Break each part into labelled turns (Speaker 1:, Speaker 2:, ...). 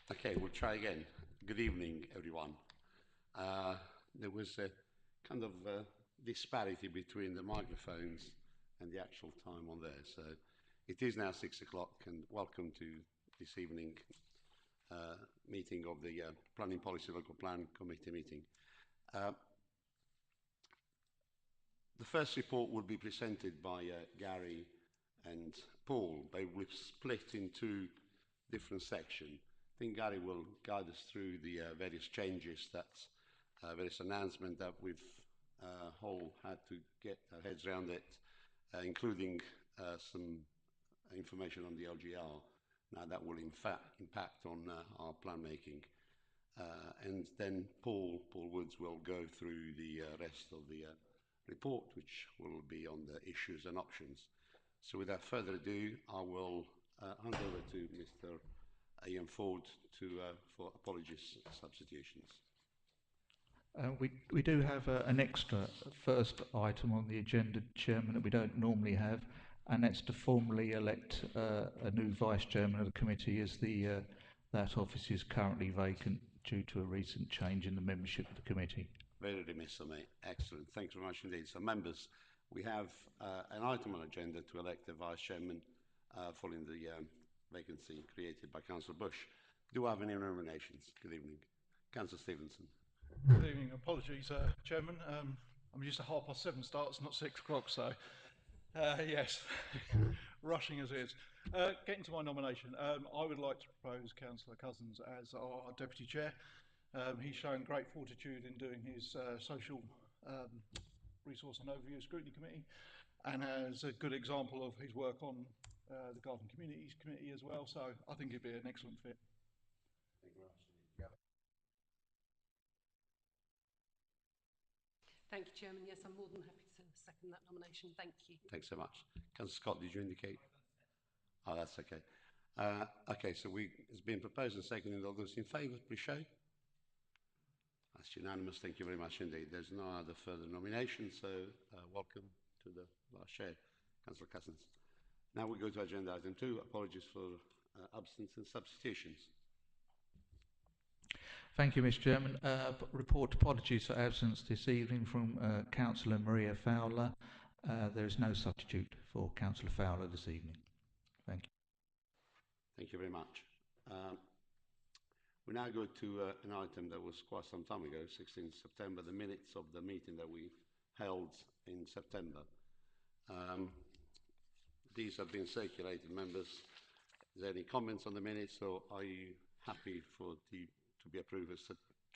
Speaker 1: Okay, we'll try again. Good evening, everyone. Uh, there was a kind of disparity between the microphones and the actual time on there. So it is now 6 o'clock, and welcome to this evening meeting of the Planning Policy Local Plan Committee meeting. The first report will be presented by Gary and Paul. They will be split into different sections. I think Gary will guide us through the various changes that, various announcements that we've all had to get our heads around it, including some information on the LGR. Now that will in fact impact on our plan making. And then Paul Woods will go through the rest of the report, which will be on the issues and options. So without further ado, I will hand over to Mr. Ian Ford for apologies substitutions.
Speaker 2: We do have an extra first item on the agenda, Chairman, that we don't normally have, and that's to formally elect a new Vice Chairman of the committee, as that office is currently vacant due to a recent change in the membership of the committee.
Speaker 1: Very remiss of me. Excellent. Thanks very much indeed. So members, we have an item on the agenda to elect a Vice Chairman following the vacancy created by Councillor Bush. Do I have any nominations? Good evening. Councillor Stevenson.
Speaker 3: Good evening. Apologies, Chairman. I'm used to 7:30 starts, not 6 o'clock, so yes, rushing as it is. Getting to my nomination, I would like to propose Councillor Cousins as our Deputy Chair. He's shown great fortitude in doing his social resource and overview scrutiny committee, and as a good example of his work on the Garden Communities Committee as well, so I think he'd be an excellent fit.
Speaker 1: Thank you very much.
Speaker 4: Thank you, Chairman. Yes, I'm more than happy to second that nomination. Thank you.
Speaker 1: Thanks so much. Councillor Scott, did you indicate? Oh, that's okay. Okay, so it's been proposed and seconded. All those in favour, please show. That's unanimous. Thank you very much indeed. There's no other further nominations, so welcome to the Vice Chair, Councillor Cousins. Now we go to agenda item 2. Apologies for absence and substitutions.
Speaker 2: Thank you, Mr. Chairman. Report apologies for absence this evening from Councillor Maria Fowler. There is no substitute for Councillor Fowler this evening. Thank you.
Speaker 1: Thank you very much. We now go to an item that was quite some time ago, 16th September, the minutes of the meeting that we held in September. These have been circulated, members. Is there any comments on the minutes, or are you happy for to be approved as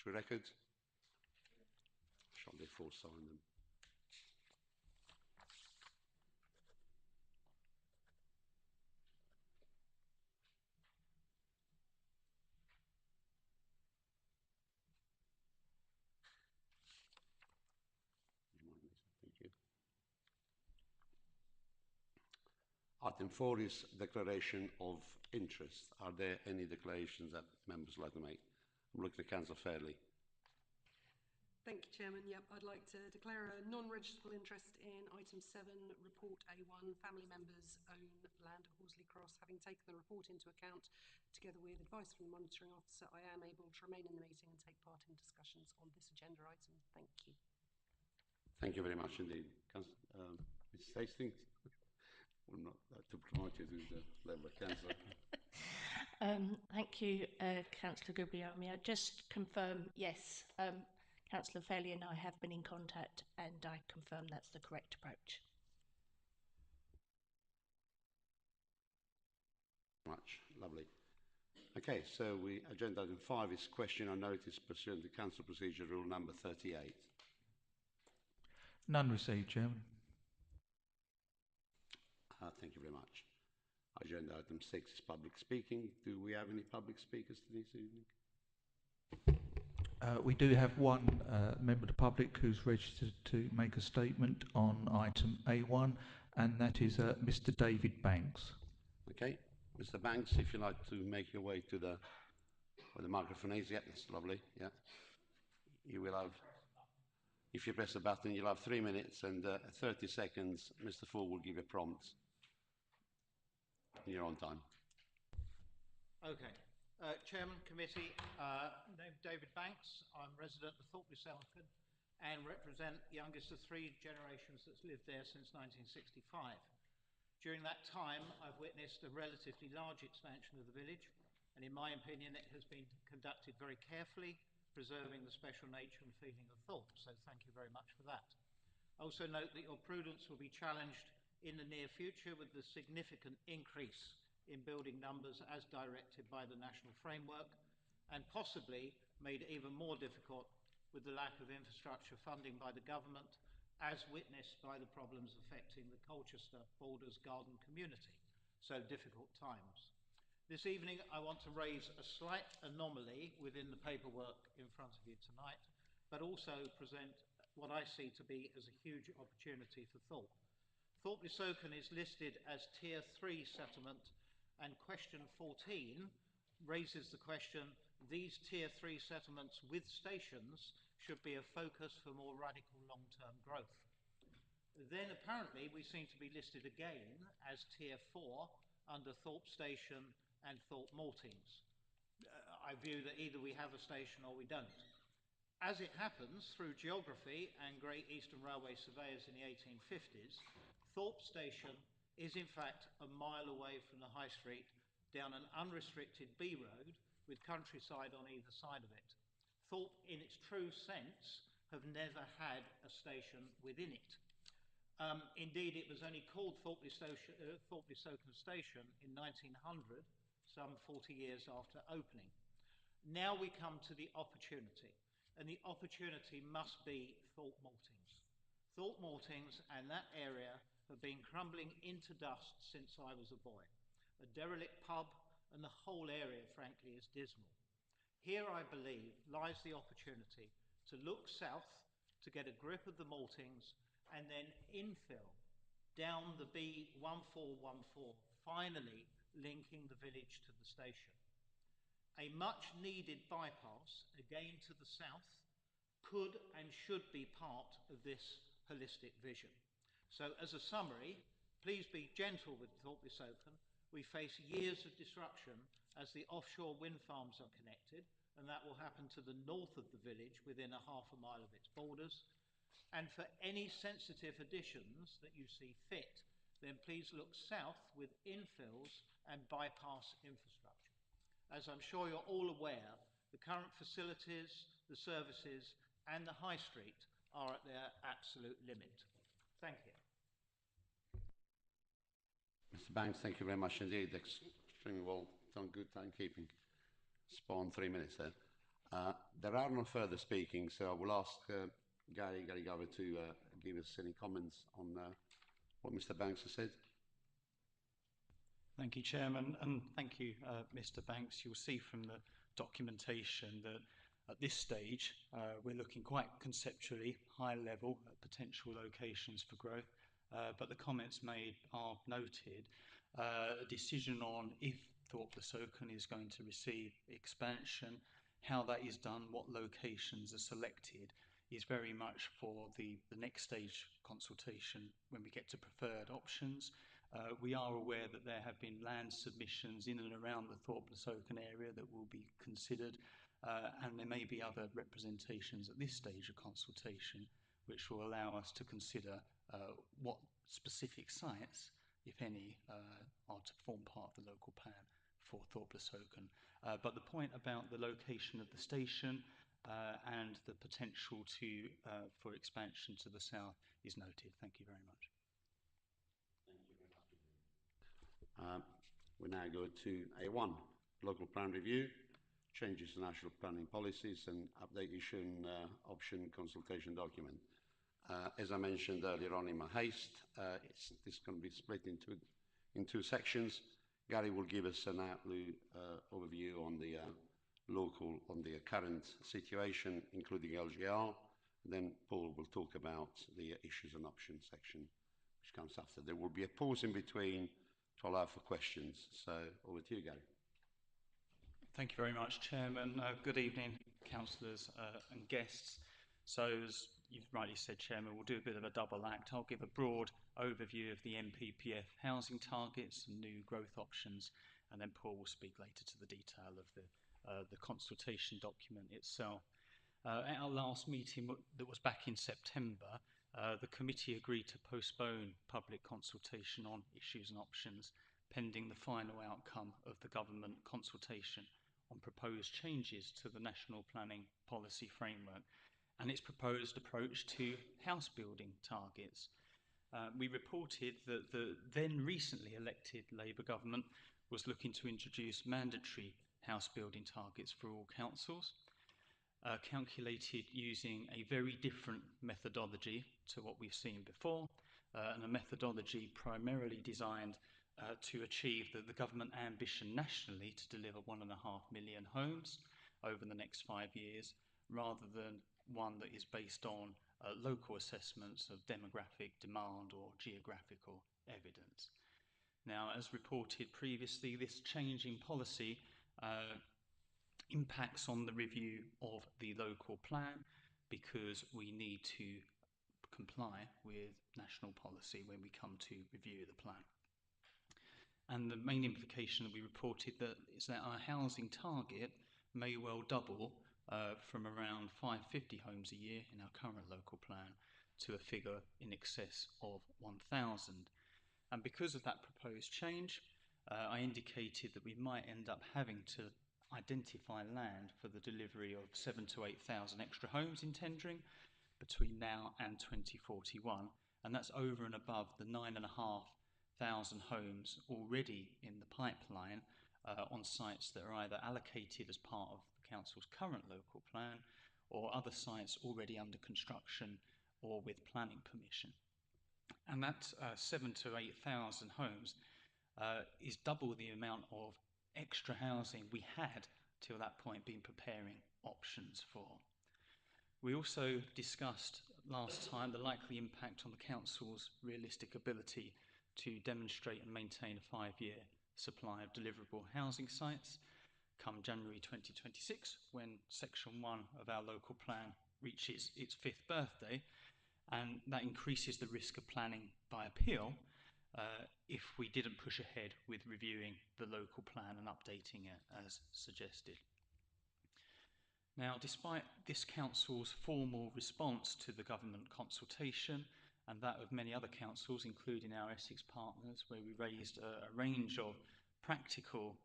Speaker 1: true records? Shall they force sign them? Thank you. Item 4 is declaration of interest. Are there any declarations that members would like to make? I'm looking at Councillor Fairley.
Speaker 4: Thank you, Chairman. Yep, I'd like to declare a non-registrable interest in item 7, report A1, family members own land at Horsley Cross. Having taken the report into account, together with advice from the monitoring officer, I am able to remain in the meeting and take part in discussions on this agenda item. Thank you.
Speaker 1: Thank you very much indeed. Mrs. Hastings, we're not to promote you to the level of councillor.
Speaker 5: Thank you, Councillor Guglielmi. I just confirm, yes, Councillor Fairley and I have been in contact, and I confirm that's the correct approach.
Speaker 1: Much. Lovely. Okay, so agenda item 5 is question on notice pursuant to Council Procedure Rule number 38.
Speaker 2: None received, Chairman.
Speaker 1: Thank you very much. Agenda item 6 is public speaking. Do we have any public speakers this evening?
Speaker 2: We do have one member of the public who's registered to make a statement on item A1, and that is Mr. David Banks.
Speaker 1: Okay, Mr. Banks, if you'd like to make your way to where the microphone is. Yeah, that's lovely. Yeah, you will have. If you press the button, you'll have 3 minutes and 30 seconds. Mr. Ford will give you a prompt. You're on time.
Speaker 6: Okay. Chairman, Committee, named David Banks. I'm resident of Thorpe Selkirk and represent the youngest of three generations that's lived there since 1965. During that time, I've witnessed a relatively large expansion of the village, and in my opinion, it has been conducted very carefully, preserving the special nature and feeling of Thorpe, so thank you very much for that. I also note that your prudence will be challenged in the near future with the significant increase in building numbers as directed by the national framework, and possibly made even more difficult with the lack of infrastructure funding by the government, as witnessed by the problems affecting the Colchester Borders Garden community. So difficult times. This evening, I want to raise a slight anomaly within the paperwork in front of you tonight, but also present what I see to be as a huge opportunity for Thorpe. Thorpe Soken is listed as Tier 3 settlement, and question 14 raises the question, these Tier 3 settlements with stations should be a focus for more radical long-term growth. Then apparently we seem to be listed again as Tier 4 under Thorpe Station and Thorpe Maltings. I view that either we have a station or we don't. As it happens, through geography and Great Eastern Railway surveyors in the 1850s, Thorpe Station is in fact a mile away from the High Street down an unrestricted B road with countryside on either side of it. Thorpe, in its true sense, have never had a station within it. Indeed, it was only called Thorpe Soken Station in 1900, some 40 years after opening. Now we come to the opportunity, and the opportunity must be Thorpe Maltings. Thorpe Maltings and that area have been crumbling into dust since I was a boy. A derelict pub, and the whole area, frankly, is dismal. Here, I believe, lies the opportunity to look south, to get a grip of the Maltings, and then infill down the B1414, finally linking the village to the station. A much needed bypass, again to the south, could and should be part of this holistic vision. So as a summary, please be gentle with Thorpe Soken. We face years of disruption as the offshore wind farms are connected, and that will happen to the north of the village within a half a mile of its borders. And for any sensitive additions that you see fit, then please look south with infills and bypass infrastructure. As I'm sure you're all aware, the current facilities, the services, and the high street are at their absolute limit. Thank you.
Speaker 1: Mr. Banks, thank you very much indeed. Extremely well done, good timekeeping. Spot on 3 minutes there. There are no further speaking, so I will ask Gary Gover to give us any comments on what Mr. Banks has said.
Speaker 7: Thank you, Chairman, and thank you, Mr. Banks. You'll see from the documentation that at this stage we're looking quite conceptually, high level at potential locations for growth, but the comments made are noted. A decision on if Thorpe Soken is going to receive expansion, how that is done, what locations are selected, is very much for the next stage consultation when we get to preferred options. We are aware that there have been land submissions in and around the Thorpe Soken area that will be considered, and there may be other representations at this stage of consultation which will allow us to consider what specific sites, if any, are to form part of the local plan for Thorpe Soken. But the point about the location of the station and the potential for expansion to the south is noted. Thank you very much.
Speaker 1: We now go to A1, local plan review, changes to national planning policies and update issue and option consultation document. As I mentioned earlier on in my haste, this is going to be split in two sections. Gary will give us an overview on the current situation, including LGR. Then Paul will talk about the issues and options section, which comes after. There will be a pause in between to allow for questions. So over to you, Gary.
Speaker 7: Thank you very much, Chairman. Good evening, councillors and guests. So as you've rightly said, Chairman, we'll do a bit of a double act. I'll give a broad overview of the NPPF housing targets and new growth options, and then Paul will speak later to the detail of the consultation document itself. At our last meeting that was back in September, the committee agreed to postpone public consultation on issues and options pending the final outcome of the government consultation on proposed changes to the National Planning Policy Framework and its proposed approach to house building targets. We reported that the then recently elected Labour government was looking to introduce mandatory house building targets for all councils, calculated using a very different methodology to what we've seen before, and a methodology primarily designed to achieve the government ambition nationally to deliver 1.5 million homes over the next 5 years, rather than one that is based on local assessments of demographic demand or geographical evidence. Now, as reported previously, this change in policy impacts on the review of the local plan because we need to comply with national policy when we come to review the plan. And the main implication that we reported is that our housing target may well double from around 550 homes a year in our current local plan to a figure in excess of 1,000. And because of that proposed change, I indicated that we might end up having to identify land for the delivery of 7,000 to 8,000 extra homes in tendering between now and 2041, and that's over and above the 9,500 homes already in the pipeline on sites that are either allocated as part of the council's current local plan or other sites already under construction or with planning permission. And that 7,000 to 8,000 homes is double the amount of extra housing we had till that point been preparing options for. We also discussed last time the likely impact on the council's realistic ability to demonstrate and maintain a 5-year supply of deliverable housing sites come January 2026, when section 1 of our local plan reaches its 5th birthday, and that increases the risk of planning by appeal if we didn't push ahead with reviewing the local plan and updating it as suggested. Now, despite this council's formal response to the government consultation and that of many other councils, including our Essex partners, where we raised a range of practical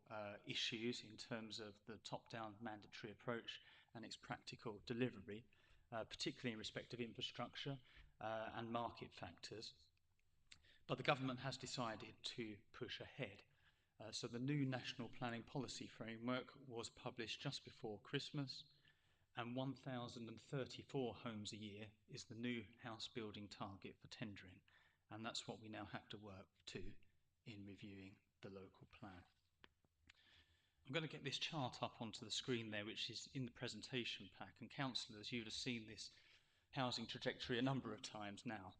Speaker 7: issues in terms of the top-down mandatory approach and its practical delivery, particularly in respect of infrastructure and market factors. But the government has decided to push ahead. So the new National Planning Policy Framework was published just before Christmas, and 1,034 homes a year is the new house building target for tendering, and that's what we now have to work to in reviewing the local plan. I'm going to get this chart up onto the screen there, which is in the presentation pack, and councillors, you would have seen this housing trajectory a number of times now.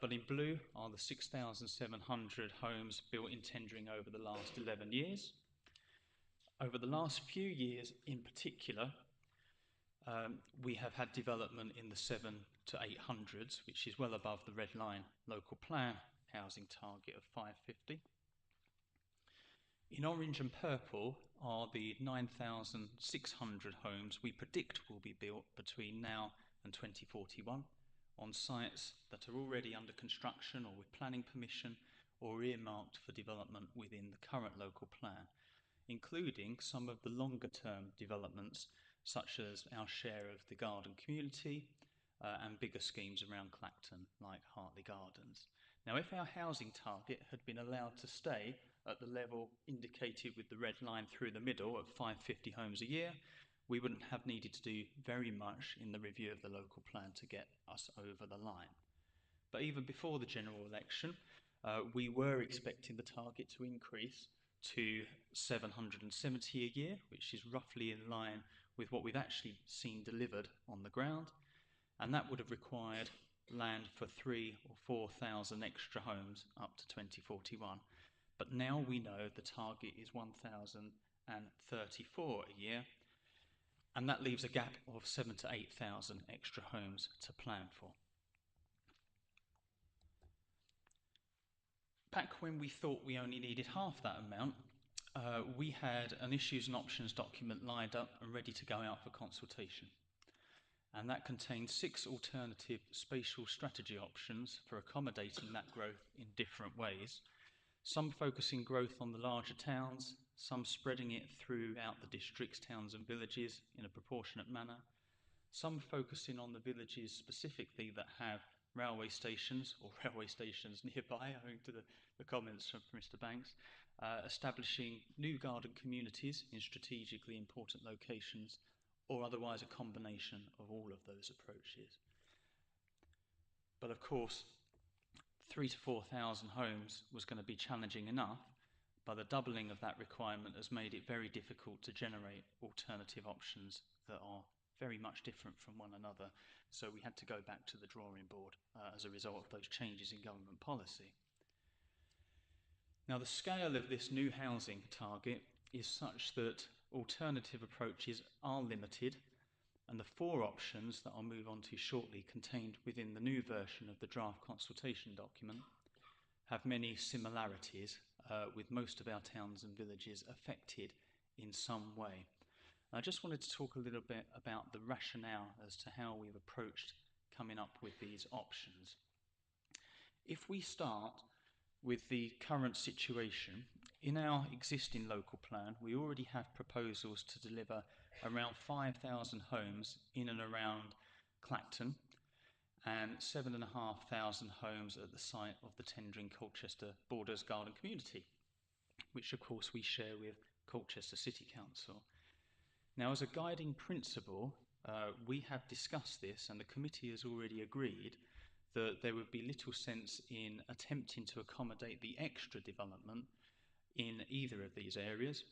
Speaker 7: But in blue are the 6,700 homes built in tendering over the last 11 years. Over the last few years in particular, we have had development in the 7 to 800s, which is well above the red line local plan housing target of 550. In orange and purple are the 9,600 homes we predict will be built between now and 2041 on sites that are already under construction or with planning permission or earmarked for development within the current local plan, including some of the longer term developments such as our share of the garden community and bigger schemes around Clacton like Hartley Gardens. Now, if our housing target had been allowed to stay at the level indicated with the red line through the middle at 550 homes a year, we wouldn't have needed to do very much in the review of the local plan to get us over the line. But even before the general election, we were expecting the target to increase to 770 a year, which is roughly in line with what we've actually seen delivered on the ground, and that would have required land for 3,000 or 4,000 extra homes up to 2041. But now we know the target is 1,034 a year, and that leaves a gap of 7,000 to 8,000 extra homes to plan for. Back when we thought we only needed half that amount, we had an issues and options document lined up and ready to go out for consultation. And that contained 6 alternative spatial strategy options for accommodating that growth in different ways. Some focusing growth on the larger towns, some spreading it throughout the districts, towns and villages in a proportionate manner, some focusing on the villages specifically that have railway stations or railway stations nearby, owing to the comments from Mr. Banks, establishing new garden communities in strategically important locations, or otherwise a combination of all of those approaches. But of course, 3,000 to 4,000 homes was going to be challenging enough, but the doubling of that requirement has made it very difficult to generate alternative options that are very much different from one another. So we had to go back to the drawing board as a result of those changes in government policy. Now, the scale of this new housing target is such that alternative approaches are limited, and the 4 options that I'll move on to shortly, contained within the new version of the draft consultation document, have many similarities with most of our towns and villages affected in some way. I just wanted to talk a little bit about the rationale as to how we've approached coming up with these options. If we start with the current situation, in our existing local plan, we already have proposals to deliver around 5,000 homes in and around Clacton and 7,500 homes at the site of the Tendring Colchester Borders Garden Community, which of course we share with Colchester City Council. Now, as a guiding principle, we have discussed this, and the committee has already agreed that there would be little sense in attempting to accommodate the extra development in either of these areas,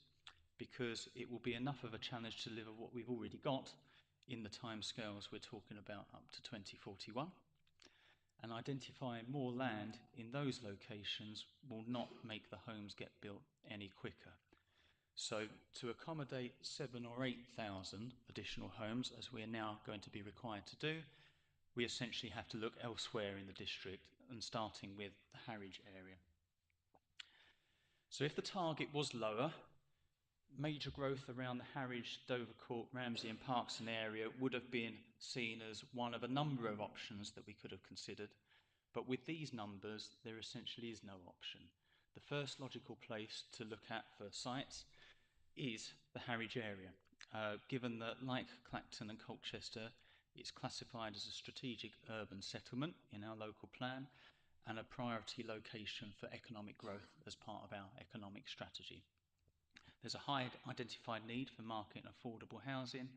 Speaker 7: because it will be enough of a challenge to deliver what we've already got in the timescales we're talking about up to 2041. And identifying more land in those locations will not make the homes get built any quicker. So to accommodate 7,000 or 8,000 additional homes, as we are now going to be required to do, we essentially have to look elsewhere in the district, and starting with the Harwich area. So if the target was lower, major growth around the Harwich, Dovercourt, Ramsey and Parkson area would have been seen as one of a number of options that we could have considered. But with these numbers, there essentially is no option. The first logical place to look at for sites is the Harwich area, given that, like Clacton and Colchester, it's classified as a strategic urban settlement in our local plan and a priority location for economic growth as part of our economic strategy. There's a high identified need for market and affordable housing,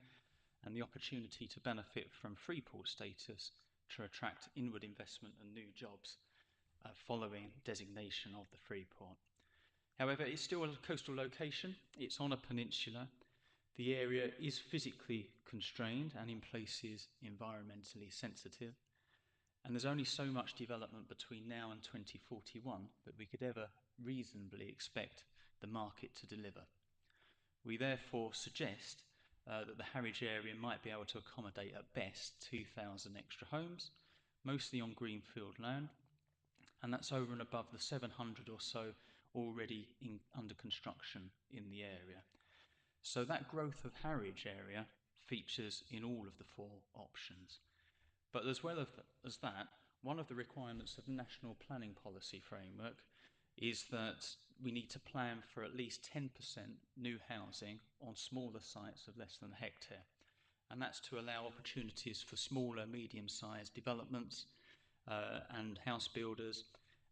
Speaker 7: and the opportunity to benefit from freeport status to attract inward investment and new jobs following designation of the freeport. However, it's still a coastal location, it's on a peninsula, the area is physically constrained and in places environmentally sensitive, and there's only so much development between now and 2041 that we could ever reasonably expect the market to deliver. We therefore suggest that the Harwich area might be able to accommodate at best 2,000 extra homes, mostly on greenfield land, and that's over and above the 700 or so already under construction in the area. So that growth of Harwich area features in all of the 4 options. But as well as that, one of the requirements of the National Planning Policy Framework is that we need to plan for at least 10% new housing on smaller sites of less than a hectare. And that's to allow opportunities for smaller, medium-sized developments and house builders.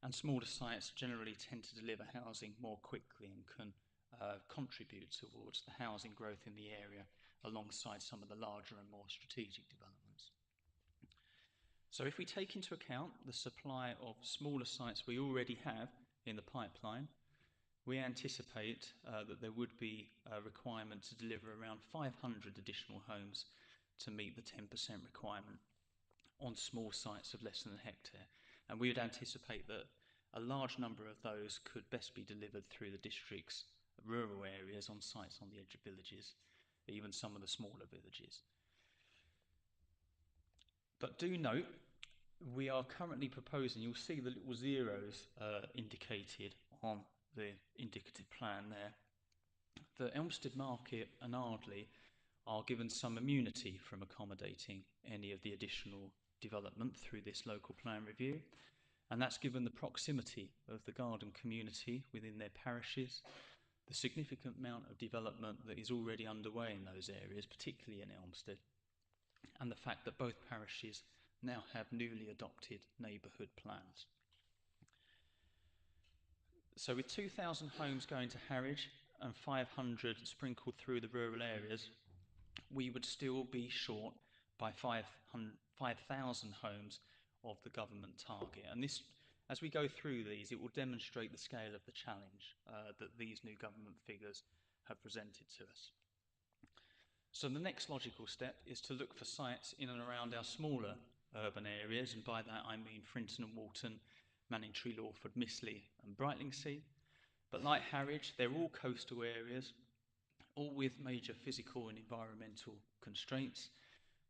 Speaker 7: And smaller sites generally tend to deliver housing more quickly and can contribute towards the housing growth in the area alongside some of the larger and more strategic developments. So if we take into account the supply of smaller sites we already have in the pipeline, we anticipate that there would be a requirement to deliver around 500 additional homes to meet the 10% requirement on small sites of less than a hectare. And we would anticipate that a large number of those could best be delivered through the district's rural areas on sites on the edge of villages, even some of the smaller villages. But do note, we are currently proposing, you'll see the little zeros indicated on the indicative plan there.
Speaker 8: that Elmstead Market and Ardley are given some immunity from accommodating any of the additional development through this local plan review, and that's given the proximity of the garden community within their parishes, the significant amount of development that is already underway in those areas, particularly in Elmstead, and the fact that both parishes now have newly adopted neighbourhood plans. So with 2,000 homes going to Harwich and 500 sprinkled through the rural areas, we would still be short by 5,000 homes of the government target. And this, as we go through these, it will demonstrate the scale of the challenge that these new government figures have presented to us. So the next logical step is to look for sites in and around our smaller urban areas, and by that I mean Frinton and Walton, Manningtree, Lawford, Mistley and Brightlingsea. But like Harwich, they're all coastal areas, all with major physical and environmental constraints,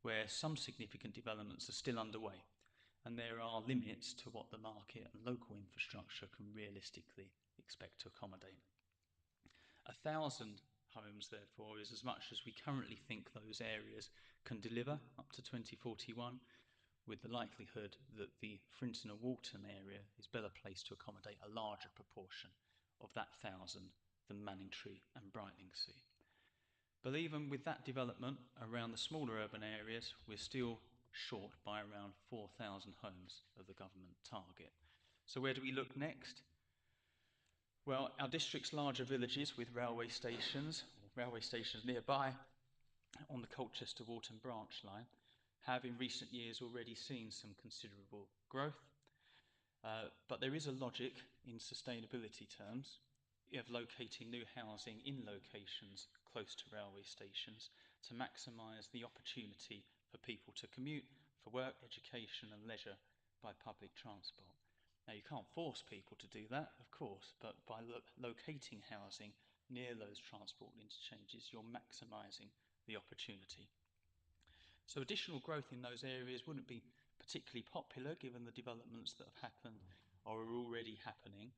Speaker 8: where some significant developments are still underway, and there are limits to what the market and local infrastructure can realistically expect to accommodate. 1,000 homes, therefore, is as much as we currently think those areas can deliver up to 2041, with the likelihood that the Frinton and Walton area is better placed to accommodate a larger proportion of that 1,000 than Manningtree and Brightlingsea. But even with that development around the smaller urban areas, we're still short by around 4,000 homes of the government target. So where do we look next? Well, our district's larger villages with railway stations nearby on the Colchester-Walton branch line have in recent years already seen some considerable growth. But there is a logic in sustainability terms of locating new housing in locations close to railway stations to maximise the opportunity for people to commute for work, education and leisure by public transport. Now, you can't force people to do that, of course, but by locating housing near those transport interchanges, you're maximising the opportunity. So additional growth in those areas wouldn't be particularly popular given the developments that have happened or are already happening,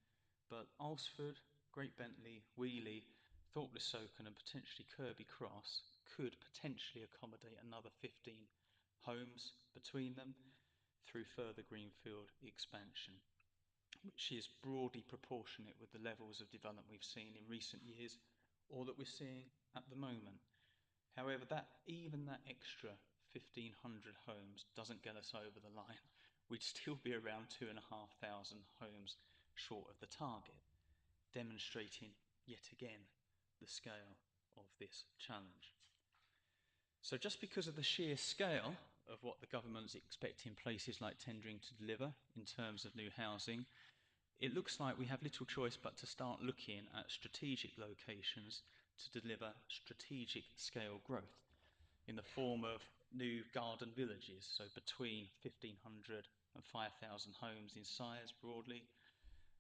Speaker 8: but Alresford, Great Bentley, Wheeley, Thorpe-le-Soken and potentially Kirby Cross could potentially accommodate another 15 homes between them through further greenfield expansion, which is broadly proportionate with the levels of development we've seen in recent years or that we're seeing at the moment. However, even that extra 1,500 homes doesn't get us over the line. We'd still be around 2,500 homes short of the target, demonstrating yet again the scale of this challenge. So just because of the sheer scale of what the government's expecting places like tendering to deliver in terms of new housing, it looks like we have little choice but to start looking at strategic locations to deliver strategic scale growth in the form of new garden villages, so between 1,500 and 5,000 homes in size broadly.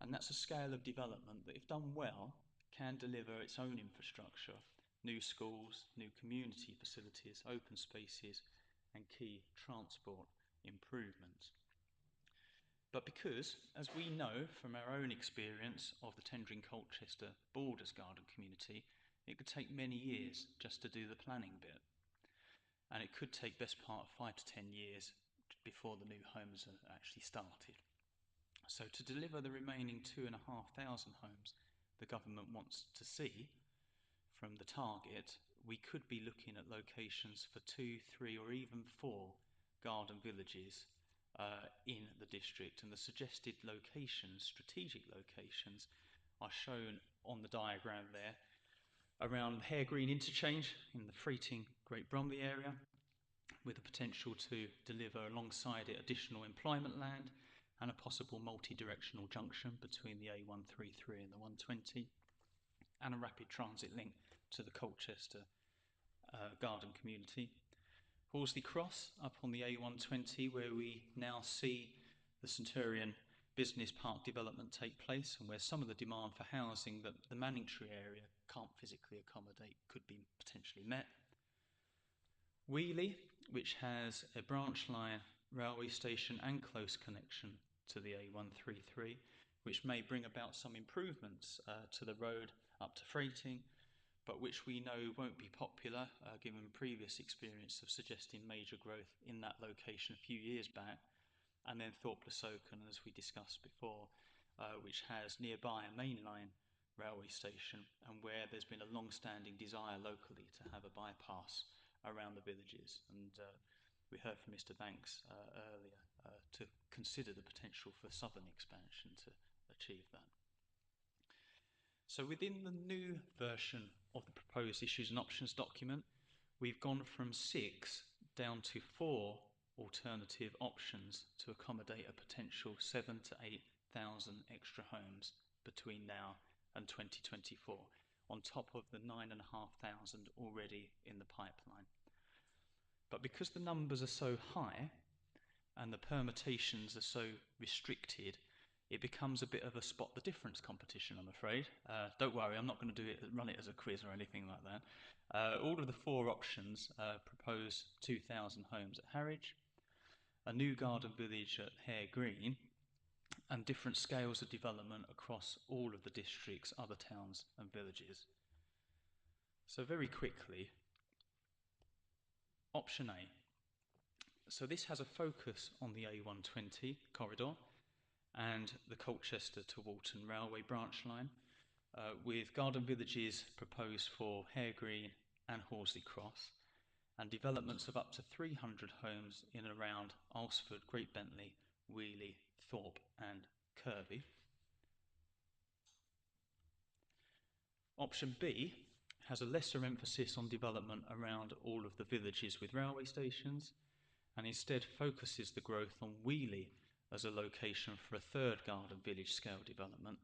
Speaker 8: And that's a scale of development that, if done well, can deliver its own infrastructure, new schools, new community facilities, open spaces and key transport improvements. But because, as we know from our own experience of the tendering Colchester Borders garden community, it could take many years just to do the planning bit. And it could take best part of 5 to 10 years before the new homes are actually started. So to deliver the remaining 2,500 homes the government wants to see from the target, we could be looking at locations for 2, 3 or even 4 garden villages in the district, and the suggested locations, strategic locations, are shown on the diagram there around Hare Green interchange in the Freighting Great Bromley area, with the potential to deliver alongside it additional employment land and a possible multi-directional junction between the A133 and the 120, and a rapid transit link to the Colchester garden community. Horsley Cross up on the A120, where we now see the Centurion Business Park development take place, and where some of the demand for housing that the Manningtree area can't physically accommodate could be potentially met. Wheeley, which has a branch line railway station and close connection to the A133, which may bring about some improvements to the road up to Freighting, but which we know won't be popular given previous experience of suggesting major growth in that location a few years back. And then Thorpe Le Soken, as we discussed before, which has nearby a mainline railway station and where there's been a long-standing desire locally to have a bypass around the villages. And we heard from Mr. Banks earlier to consider the potential for southern expansion to achieve that. So within the new version of the proposed issues and options document, we've gone from 6 down to 4 alternative options to accommodate a potential 7,000 to 8,000 extra homes between now and 2024, on top of the 9,500 already in the pipeline. But because the numbers are so high and the permutations are so restricted, it becomes a bit of a spot the difference competition, I'm afraid. Don't worry, I'm not going to run it as a quiz or anything like that. All of the 4 options propose 2,000 homes at Harwich, a new garden village at Hare Green, and different scales of development across all of the district's other towns and villages. So very quickly, option A. So this has a focus on the A120 corridor and the Colchester to Walton Railway branch line, with garden villages proposed for Hare Green and Horsley Cross, and developments of up to 300 homes in and around Alresford, Great Bentley, Wheeley, Thorpe and Kirby. Option B has a lesser emphasis on development around all of the villages with railway stations, and instead focuses the growth on Wheeley as a location for a third garden village scale development,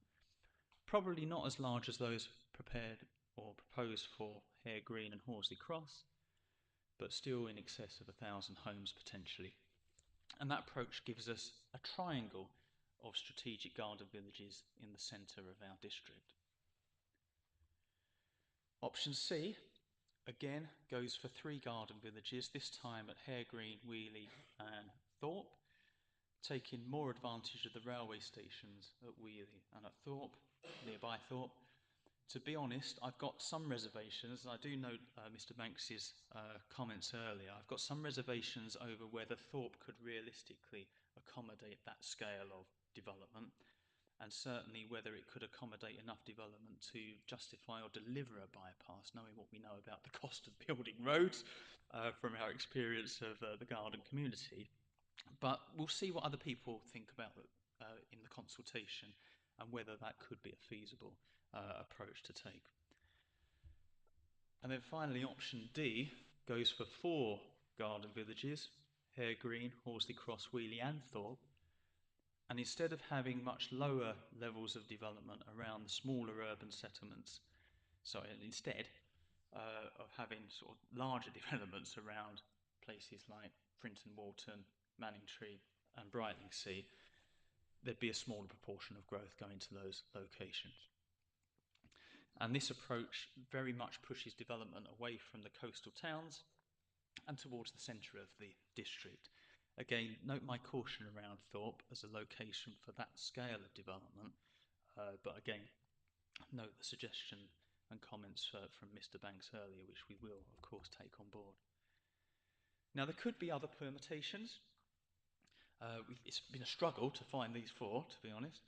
Speaker 8: probably not as large as those prepared or proposed for Hare Green and Horsley Cross, but still in excess of 1,000 homes potentially. And that approach gives us a triangle of strategic garden villages in the centre of our district. Option C, again, goes for 3 garden villages, this time at Hare Green, Wheeley and Thorpe, taking more advantage of the railway stations at Wheeley and at Thorpe, nearby Thorpe. To be honest, I've got some reservations. I do note Mr. Banks's comments earlier. I've got some reservations over whether Thorpe could realistically accommodate that scale of development, and certainly whether it could accommodate enough development to justify or deliver a bypass, knowing what we know about the cost of building roads from our experience of the garden community. But we'll see what other people think about it in the consultation and whether that could be a feasible approach to take. And then finally, option D goes for 4 garden villages, Hare Green, Horsley Cross, Wheeley and Thorpe. And instead of having much lower levels of development around the smaller urban settlements, instead of having sort of larger developments around places like Frinton Walton, Manningtree and Brightlingsea, there'd be a smaller proportion of growth going to those locations. And this approach very much pushes development away from the coastal towns and towards the centre of the district. Again, note my caution around Thorpe as a location for that scale of development, but again, note the suggestion and comments from Mr. Banks earlier, which we will, of course, take on board. Now, there could be other permutations. It's been a struggle to find these 4, to be honest.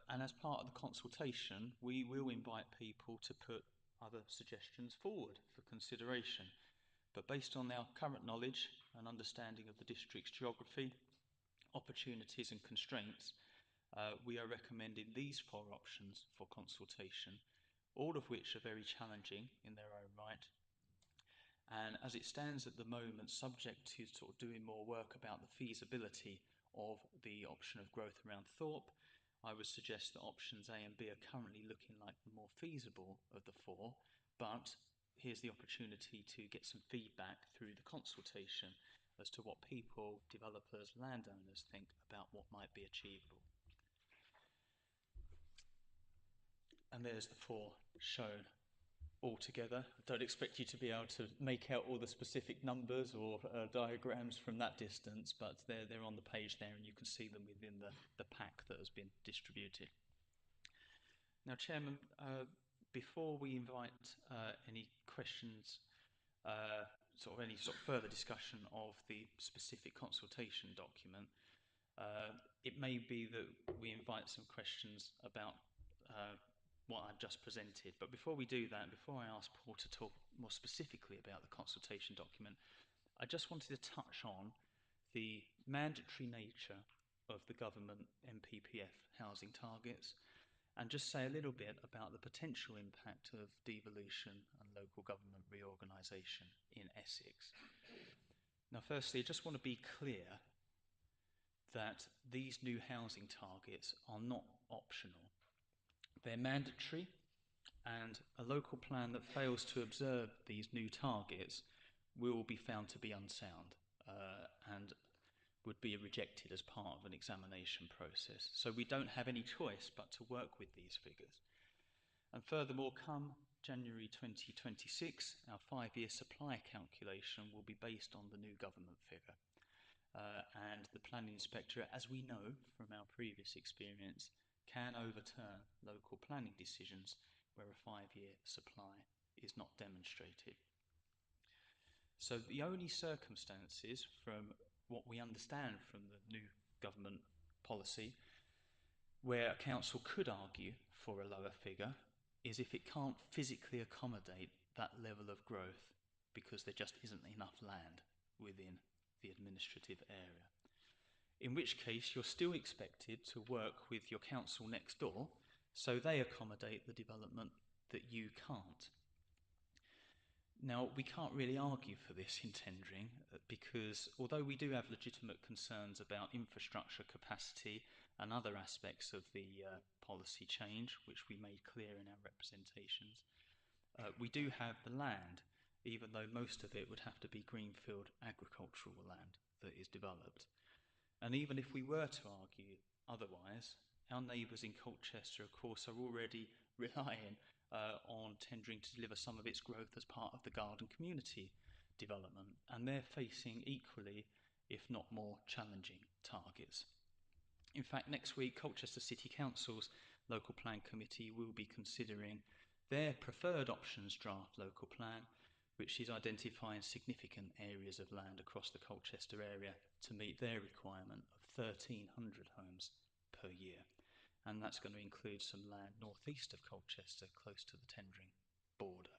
Speaker 8: And as part of the consultation, we will invite people to put other suggestions forward for consideration. But based on our current knowledge and understanding of the district's geography, opportunities and constraints, we are recommending these 4 options for consultation, all of which are very challenging in their own right. And as it stands at the moment, subject to sort of doing more work about the feasibility of the option of growth around Thorpe, I would suggest that options A and B are currently looking like the more feasible of the 4, but here's the opportunity to get some feedback through the consultation as to what people, developers, landowners think about what might be achievable. And there's the 4 shown all together. I don't expect you to be able to make out all the specific numbers or diagrams from that distance, but they're on the page there and you can see them within the pack that has been distributed. Now, Chairman, before we invite any questions, any sort of further discussion of the specific consultation document, it may be that we invite some questions about what I've just presented. But before we do that, before I ask Paul to talk more specifically about the consultation document, I just wanted to touch on the mandatory nature of the government MPPF housing targets and just say a little bit about the potential impact of devolution and local government reorganisation in Essex. Now, firstly, I just want to be clear that these new housing targets are not optional. They're mandatory, and a local plan that fails to observe these new targets will be found to be unsound and would be rejected as part of an examination process. So we don't have any choice but to work with these figures. And furthermore, come January 2026, our 5-year supply calculation will be based on the new government figure. And the planning inspector, as we know from our previous experience, can overturn local planning decisions where a 5-year supply is not demonstrated. So the only circumstances from what we understand from the new government policy where a council could argue for a lower figure is if it can't physically accommodate that level of growth because there just isn't enough land within the administrative area. In which case you're still expected to work with your council next door so they accommodate the development that you can't. Now, we can't really argue for this in tendering because although we do have legitimate concerns about infrastructure capacity and other aspects of the policy change, which we made clear in our representations, we do have the land, even though most of it would have to be greenfield agricultural land that is developed. And even if we were to argue otherwise, our neighbours in Colchester, of course, are already relying on tendering to deliver some of its growth as part of the garden community development, and they're facing equally, if not more, challenging targets. In fact, next week, Colchester City Council's local plan committee will be considering their preferred options draft local plan, which is identifying significant areas of land across the Colchester area to meet their requirement of 1,300 homes per year. And that's going to include some land northeast of Colchester, close to the tendering border.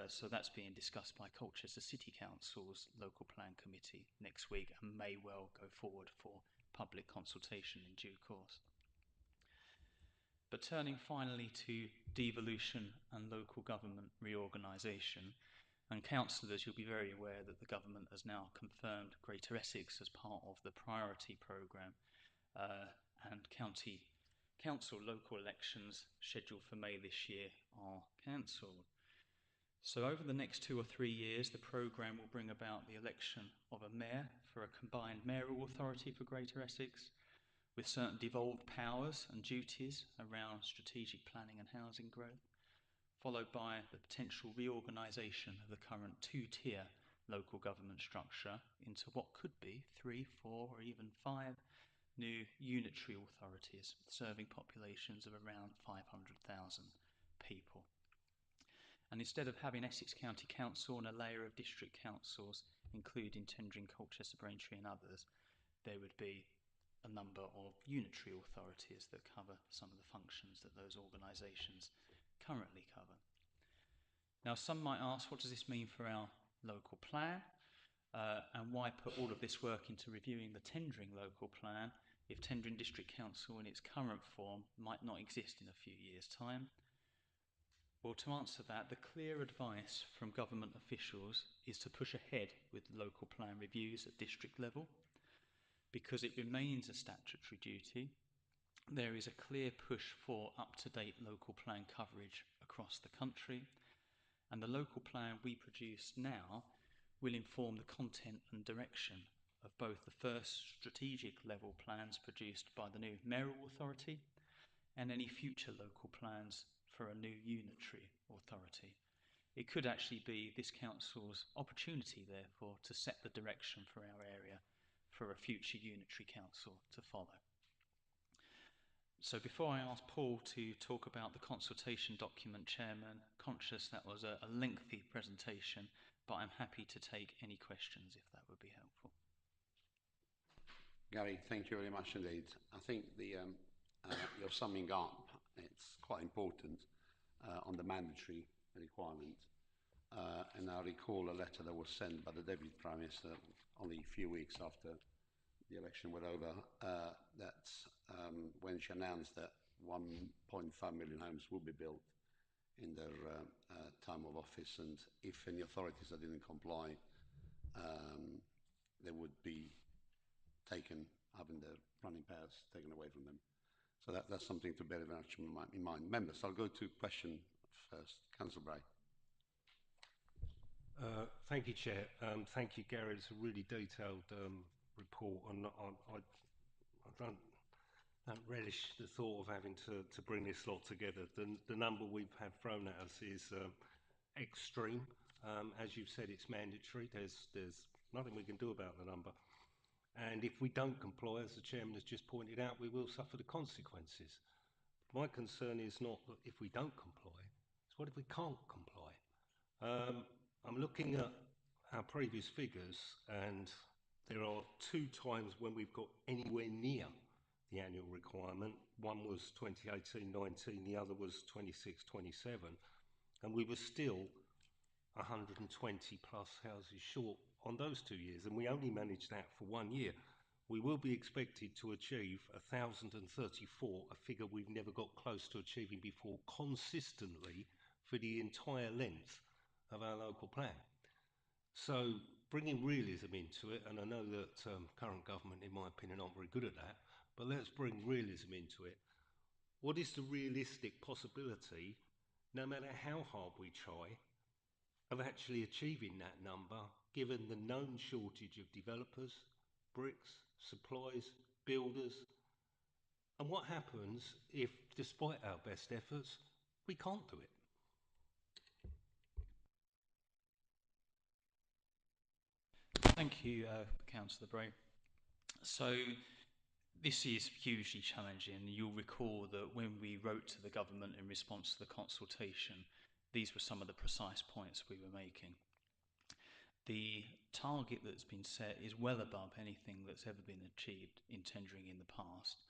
Speaker 8: So that's being discussed by Colchester City Council's local plan committee next week and may well go forward for public consultation in due course. But turning finally to devolution and local government reorganisation, and councillors, you'll be very aware that the government has now confirmed Greater Essex as part of the priority programme, and county council local elections scheduled for May this year are cancelled. So over the next 2 or 3 years, the programme will bring about the election of a mayor for a combined mayoral authority for Greater Essex, with certain devolved powers and duties around strategic planning and housing growth, followed by the potential reorganisation of the current 2-tier local government structure into what could be 3, 4 or even 5 new unitary authorities serving populations of around 500,000 people. And instead of having Essex County Council and a layer of district councils, including Tendring, Colchester, Braintree and others, there would be a number of unitary authorities that cover some of the functions that those organisations currently cover. Now, some might ask, what does this mean for our local plan? And why put all of this work into reviewing the tendering local plan if tendering district council in its current form might not exist in a few years' time? Well, to answer that, the clear advice from government officials is to push ahead with local plan reviews at district level because it remains a statutory duty. There is a clear push for up-to-date local plan coverage across the country, and the local plan we produce now will inform the content and direction of both the first strategic level plans produced by the new mayoral authority and any future local plans for a new unitary authority. It could actually be this council's opportunity, therefore, to set the direction for our area for a future unitary council to follow. So before I ask Paul to talk about the consultation document, Chairman, conscious that was a lengthy presentation, but I'm happy to take any questions if that would be helpful.
Speaker 1: Gary, thank you very much indeed. I think your summing up, it's quite important on the mandatory requirement. And I recall a letter that was sent by the Deputy Prime Minister only a few weeks after the election was over, when she announced that 1.5 million homes will be built in their time of office, and if any authorities that didn't comply, they would be having their running powers taken away from them. So that's something to bear very much in mind. Members, I'll go to question first. Councillor Bray.
Speaker 9: Thank you, Chair. Thank you, Gary. It's a really detailed report, and I don't relish the thought of having to bring this lot together. The number we've had thrown at us is extreme. As you've said, it's mandatory. There's nothing we can do about the number. And if we don't comply, as the Chairman has just pointed out, we will suffer the consequences. My concern is not that if we don't comply, it's what if we can't comply? I'm looking at our previous figures, and there are 2 times when we've got anywhere near the annual requirement. One was 2018-19, the other was 26-27, and we were still 120 plus houses short on those 2 years, and we only managed that for 1 year. We will be expected to achieve 1,034, a figure we've never got close to achieving before, consistently for the entire length of our local plan. So bringing realism into it, and I know that current government, in my opinion, aren't very good at that, but let's bring realism into it. What is the realistic possibility, no matter how hard we try, of actually achieving that number, given the known shortage of developers, bricks, supplies, builders? And what happens if, despite our best efforts, we can't do it?
Speaker 8: Thank you, Councillor Bray. So this is hugely challenging. You'll recall that when we wrote to the government in response to the consultation, these were some of the precise points we were making. The target that's been set is well above anything that's ever been achieved in tendering in the past.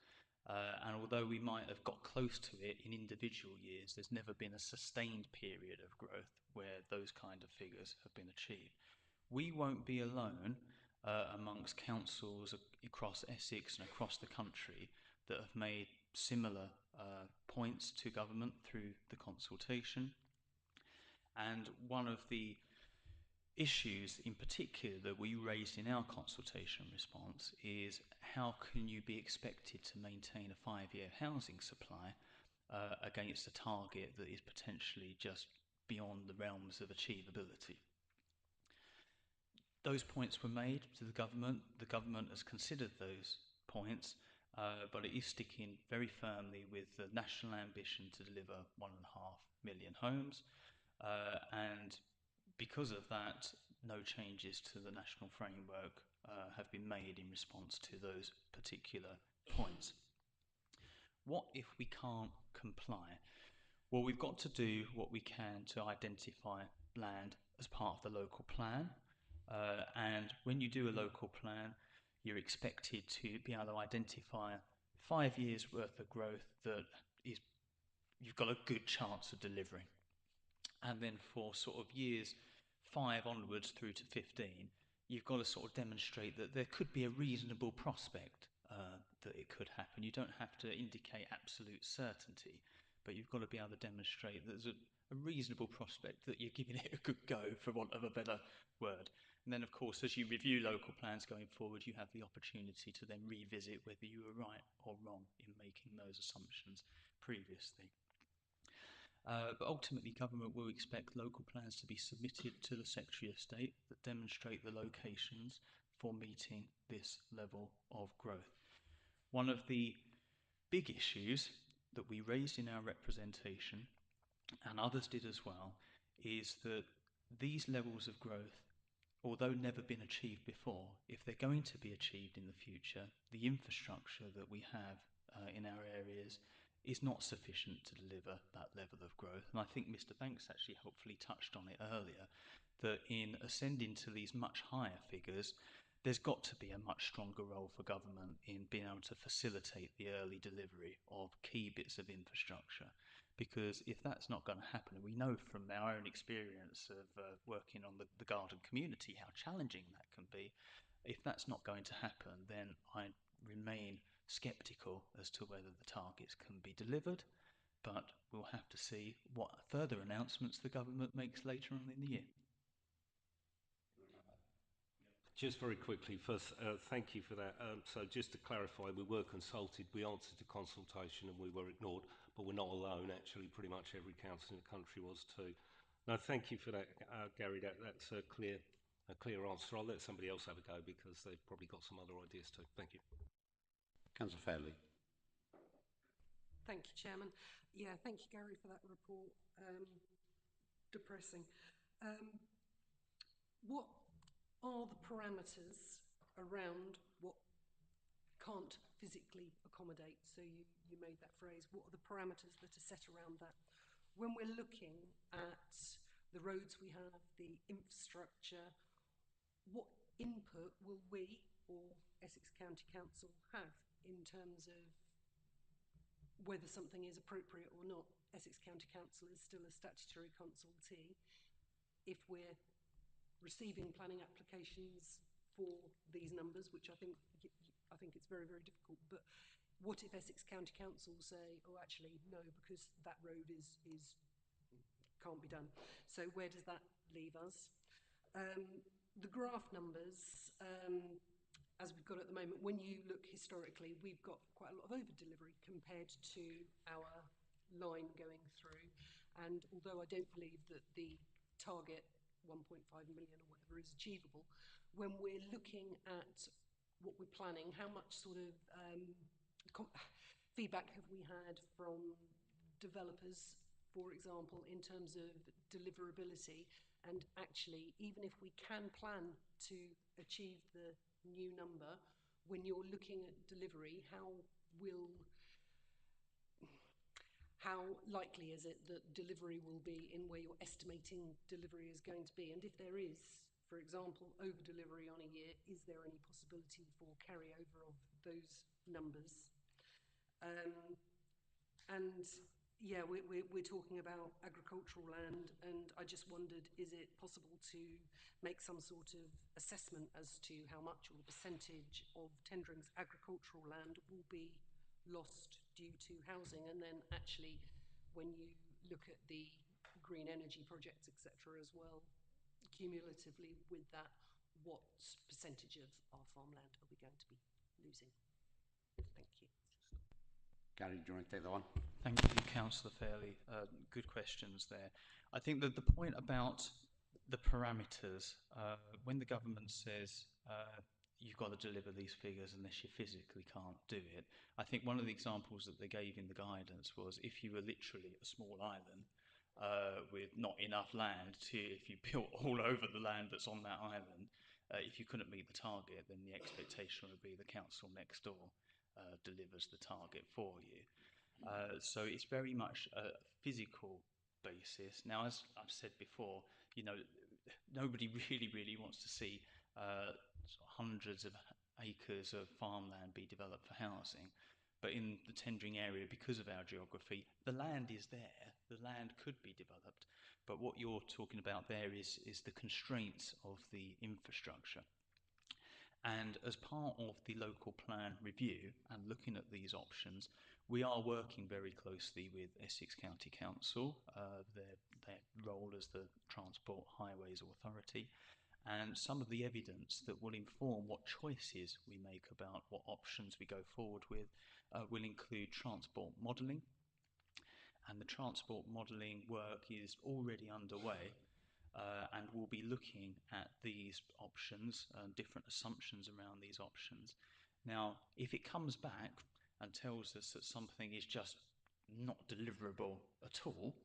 Speaker 8: And although we might have got close to it in individual years, there's never been a sustained period of growth where those kind of figures have been achieved. We won't be alone amongst councils across Essex and across the country that have made similar points to government through the consultation. And one of the issues in particular that we raised in our consultation response is how can you be expected to maintain a 5-year housing supply against a target that is potentially just beyond the realms of achievability. Those points were made to the government. The government has considered those points, but it is sticking very firmly with the national ambition to deliver 1.5 million homes, and because of that, no changes to the national framework have been made in response to those particular points. What if we can't comply? Well, we've got to do what we can to identify land as part of the local plan. And when you do a local plan, you're expected to be able to identify 5 years worth of growth that is you've got a good chance of delivering. And then for sort of years 5 onwards through to 15, you've got to sort of demonstrate that there could be a reasonable prospect that it could happen. You don't have to indicate absolute certainty, but you've got to be able to demonstrate that there's a reasonable prospect that you're giving it a good go, for want of a better word. And then, of course, as you review local plans going forward, you have the opportunity to then revisit whether you were right or wrong in making those assumptions previously. But ultimately, government will expect local plans to be submitted to the Secretary of State that demonstrate the locations for meeting this level of growth. One of the big issues that we raised in our representation, and others did as well, is that these levels of growth, although never been achieved before, if they're going to be achieved in the future, the infrastructure that we have in our areas is not sufficient to deliver that level of growth. And I think Mr. Banks actually helpfully touched on it earlier, that in ascending to these much higher figures, there's got to be a much stronger role for government in being able to facilitate the early delivery of key bits of infrastructure. Because if that's not going to happen, and we know from our own experience of working on the garden community how challenging that can be, if that's not going to happen, then I remain sceptical as to whether the targets can be delivered, but we'll have to see what further announcements the government makes later on in the year.
Speaker 9: Just very quickly, first, thank you for that. So just to clarify, we were consulted, we answered the consultation and we were ignored, but we're not alone. Actually, pretty much every council in the country was too. No, thank you for that, Gary. That's a clear answer. I'll let somebody else have a go because they've probably got some other ideas too. Thank you.
Speaker 1: Councillor Fairley.
Speaker 4: Thank you, Chairman. Yeah, thank you, Gary, for that report. Depressing. What are the parameters around what can't physically accommodate? So you made that phrase. What are the parameters that are set around that? When we're looking at the roads we have, the infrastructure, what input will we or Essex County Council have in terms of whether something is appropriate or not? Essex County Council is still a statutory consultee. If we're receiving planning applications for these numbers, which I think it's very, very difficult, but what if Essex County Council say, oh, actually, no, because that road can't be done? So where does that leave us? The graph numbers, as we've got at the moment, when you look historically, we've got quite a lot of over-delivery compared to our line going through. And although I don't believe that the target 1.5 million or whatever is achievable, when we're looking at what we're planning, how much sort of feedback have we had from developers, for example, in terms of deliverability? And actually, even if we can plan to achieve the new number, when you're looking at delivery, how likely is it that delivery will be in where you're estimating delivery is going to be? And if there is, for example, over delivery on a year, is there any possibility for carryover of those numbers? And yeah, we're talking about agricultural land, and I just wondered, is it possible to make some sort of assessment as to how much or the percentage of Tendering's agricultural land will be lost due to housing? And then actually, when you look at the green energy projects, etc., as well, cumulatively with that, what percentage of our farmland are we going to be losing? Thank you.
Speaker 1: Gary, do you want to take that one?
Speaker 8: Thank you, Councillor Fairley. Good questions there. I think that the point about the parameters, when the government says you've got to deliver these figures unless you physically can't do it, I think one of the examples that they gave in the guidance was if you were literally a small island with not enough land if you built all over the land that's on that island, if you couldn't meet the target, then the expectation would be the council next door delivers the target for you. So it's very much a physical basis. Now, as I've said before, you know, nobody really wants to see hundreds of acres of farmland be developed for housing. But in the Tendring area, because of our geography, the land is there. The land could be developed. But what you're talking about there is the constraints of the infrastructure. And as part of the local plan review and looking at these options, we are working very closely with Essex County Council, their role as the Transport Highways Authority, and some of the evidence that will inform what choices we make about what options we go forward with will include transport modelling. And the transport modelling work is already underway. And we'll be looking at these options, different assumptions around these options. Now, if it comes back and tells us that something is just not deliverable at all,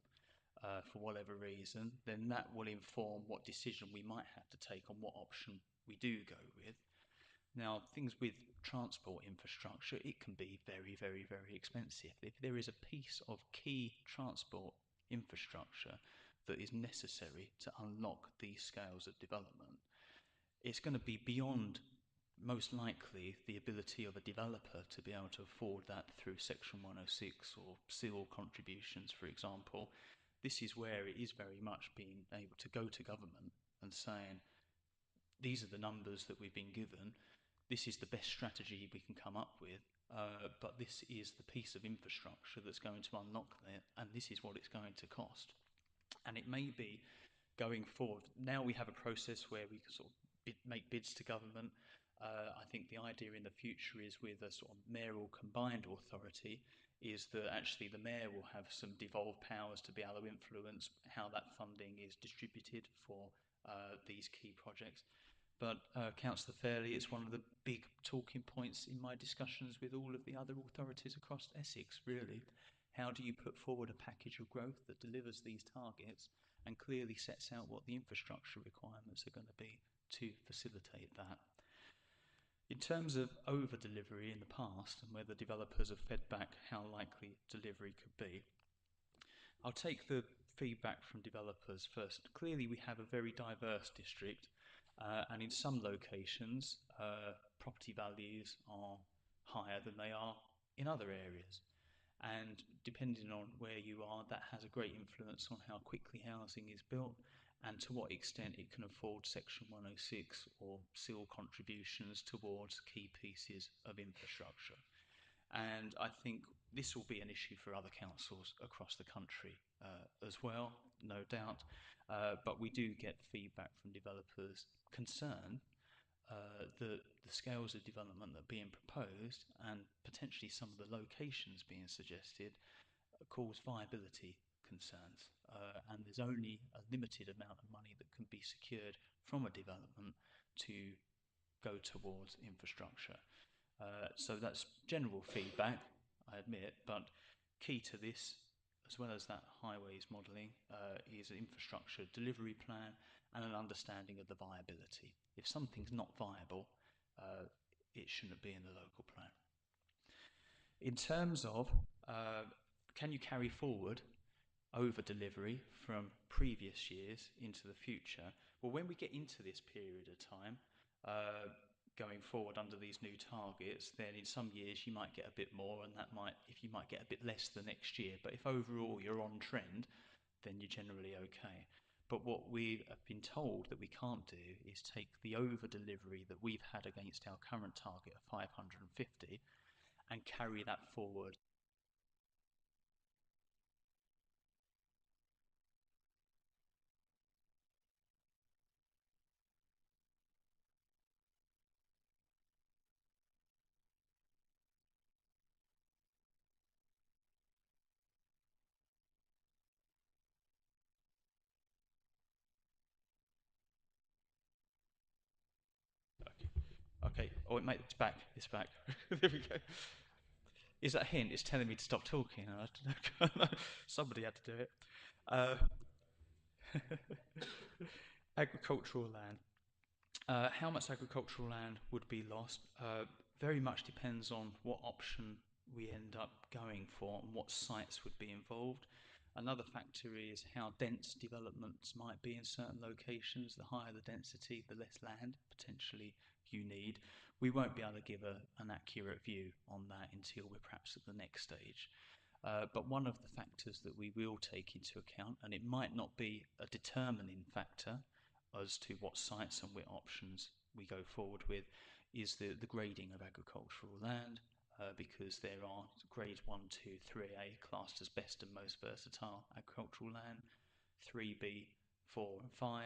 Speaker 8: for whatever reason, then that will inform what decision we might have to take on what option we do go with. Now, things with transport infrastructure, it can be very, very, very expensive. If there is a piece of key transport infrastructure that is necessary to unlock these scales of development, it's going to be beyond, most likely, the ability of a developer to be able to afford that through Section 106 or seal contributions, for example. This is where it is very much being able to go to government and saying, these are the numbers that we've been given, this is the best strategy we can come up with, but this is the piece of infrastructure that's going to unlock it, and this is what it's going to cost. And it may be going forward. Now we have a process where we can sort of make bids to government. I think the idea in the future is with a sort of mayoral combined authority is that actually the mayor will have some devolved powers to be able to influence how that funding is distributed for these key projects. But Councillor Fairley, it's one of the big talking points in my discussions with all of the other authorities across Essex, really. How do you put forward a package of growth that delivers these targets and clearly sets out what the infrastructure requirements are going to be to facilitate that? In terms of over-delivery in the past and whether developers have fed back how likely delivery could be, I'll take the feedback from developers first. Clearly we have a very diverse district, and in some locations property values are higher than they are in other areas, and depending on where you are, that has a great influence on how quickly housing is built and to what extent it can afford Section 106 or seal contributions towards key pieces of infrastructure. And I think this will be an issue for other councils across the country as well, no doubt. But we do get feedback from developers concerned that the scales of development that are being proposed and potentially some of the locations being suggested cause viability concerns. And there's only a limited amount of money that can be secured from a development to go towards infrastructure. So that's general feedback, I admit, but key to this, as well as that highways modelling, is an infrastructure delivery plan and an understanding of the viability. If something's not viable, it shouldn't be in the local plan. In terms of can you carry forward over delivery from previous years into the future? Well, when we get into this period of time, going forward under these new targets, then in some years you might get a bit more, and that might, if you might get a bit less the next year, but if overall you're on trend, then you're generally okay. But what we have been told that we can't do is take the over delivery that we've had against our current target of 550 and carry that forward. Okay, oh, it's back, it's back. There we go. Is that a hint? It's telling me to stop talking. Somebody had to do it. Agricultural land. How much agricultural land would be lost very much depends on what option we end up going for and what sites would be involved. Another factor is how dense developments might be in certain locations. The higher the density, the less land potentially you need. We won't be able to give an accurate view on that until we're perhaps at the next stage. But one of the factors that we will take into account, and it might not be a determining factor as to what sites and what options we go forward with, is the grading of agricultural land, because there are grades 1, 2, 3A classed as best and most versatile agricultural land, 3B, 4 and 5,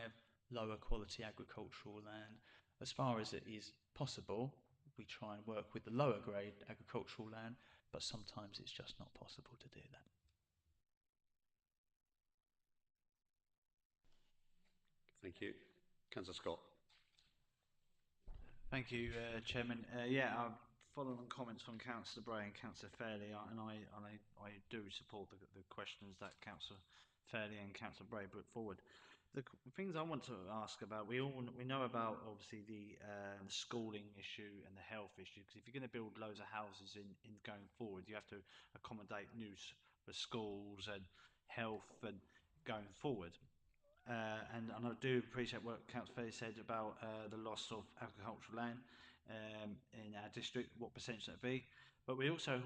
Speaker 8: lower quality agricultural land. As far as it is possible, we try and work with the lower grade agricultural land, but sometimes it's just not possible to do that.
Speaker 1: Thank you. Councillor Scott.
Speaker 10: Thank you, Chairman. I'm following on comments from Councillor Bray and Councillor Fairley, and I do support the questions that Councillor Fairley and Councillor Bray put forward. things I want to ask about, we know about obviously the schooling issue and the health issue. Because if you're going to build loads of houses in going forward, you have to accommodate for schools and health and going forward. And I do appreciate what Councillor Faye said about the loss of agricultural land in our district, what percentage that be. But we also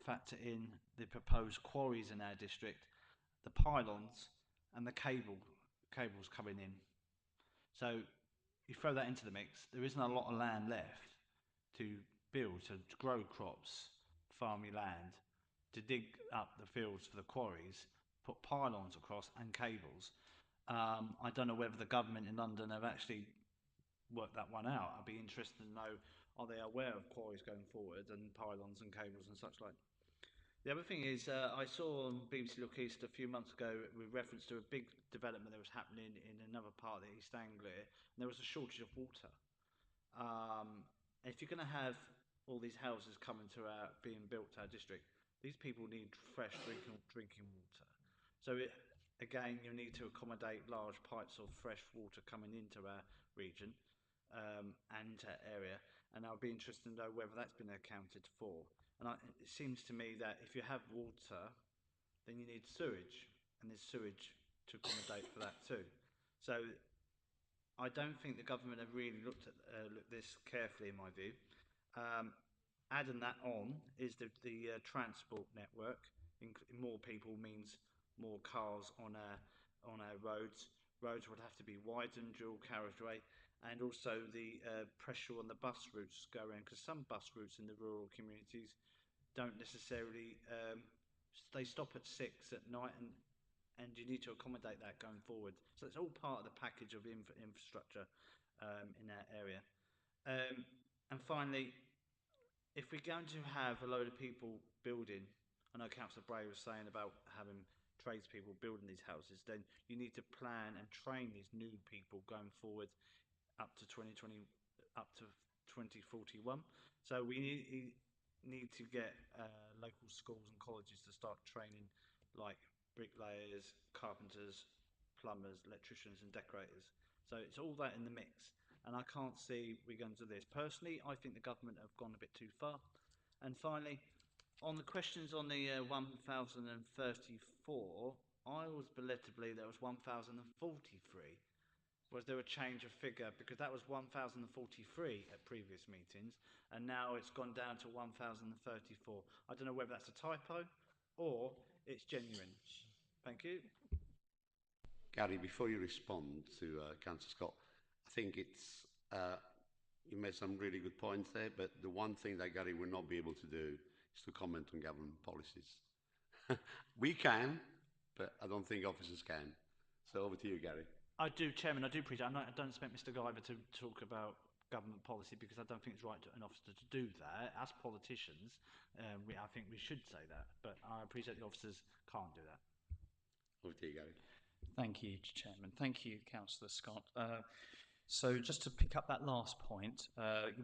Speaker 10: factor in the proposed quarries in our district, the pylons and the cables coming in. So you throw that into the mix, there isn't a lot of land left to build, to grow crops, farming land, to dig up the fields for the quarries, put pylons across and cables. I don't know whether the government in London have actually worked that one out. I'd be interested to know, are they aware of quarries going forward and pylons and cables and such like? The other thing is, I saw on BBC Look East a few months ago with reference to a big development that was happening in another part of the East Anglia, and there was a shortage of water. If you're going to have all these houses coming to being built to our district, these people need fresh drinking water. So again, you need to accommodate large pipes of fresh water coming into our region and into our area, and I'll be interested to know whether that's been accounted for. And it seems to me that if you have water, then you need sewage, and there's sewage to accommodate for that too. So I don't think the government have really looked at this carefully, in my view. Adding that on is the transport network. More people means more cars on our roads. Roads would have to be widened, dual carriageway, and also the pressure on the bus routes going, because some bus routes in the rural communities don't necessarily, they stop at 6 at night, and you need to accommodate that going forward. So it's all part of the package of infrastructure in that area. And finally, if we're going to have a load of people building, I know Councillor Bray was saying about having tradespeople building these houses, then you need to plan and train these new people going forward up to 2020, up to 2041. So we need to get local schools and colleges to start training like bricklayers, carpenters, plumbers, electricians and decorators. So it's all that in the mix. And I can't see we're going to do this. Personally, I think the government have gone a bit too far. And finally, on the questions on the 1034, I was led to believe there was 1043. Was there a change of figure? Because that was 1043 at previous meetings, and now it's gone down to 1034. I don't know whether that's a typo or it's genuine. Thank you.
Speaker 1: Gary, before you respond to Councillor Scott, I think you made some really good points there, but the one thing that Gary will not be able to do is to comment on government policies. We can, but I don't think officers can. So over to you, Gary.
Speaker 10: I do, Chairman, I do appreciate I don't expect Mr. Guyver to talk about government policy, because I don't think it's right to an officer to do that. As politicians, I think we should say that, but I appreciate the officers can't do that.
Speaker 1: Over to you, Gary.
Speaker 8: Thank you, Chairman. Thank you, Councillor Scott. So just to pick up that last point,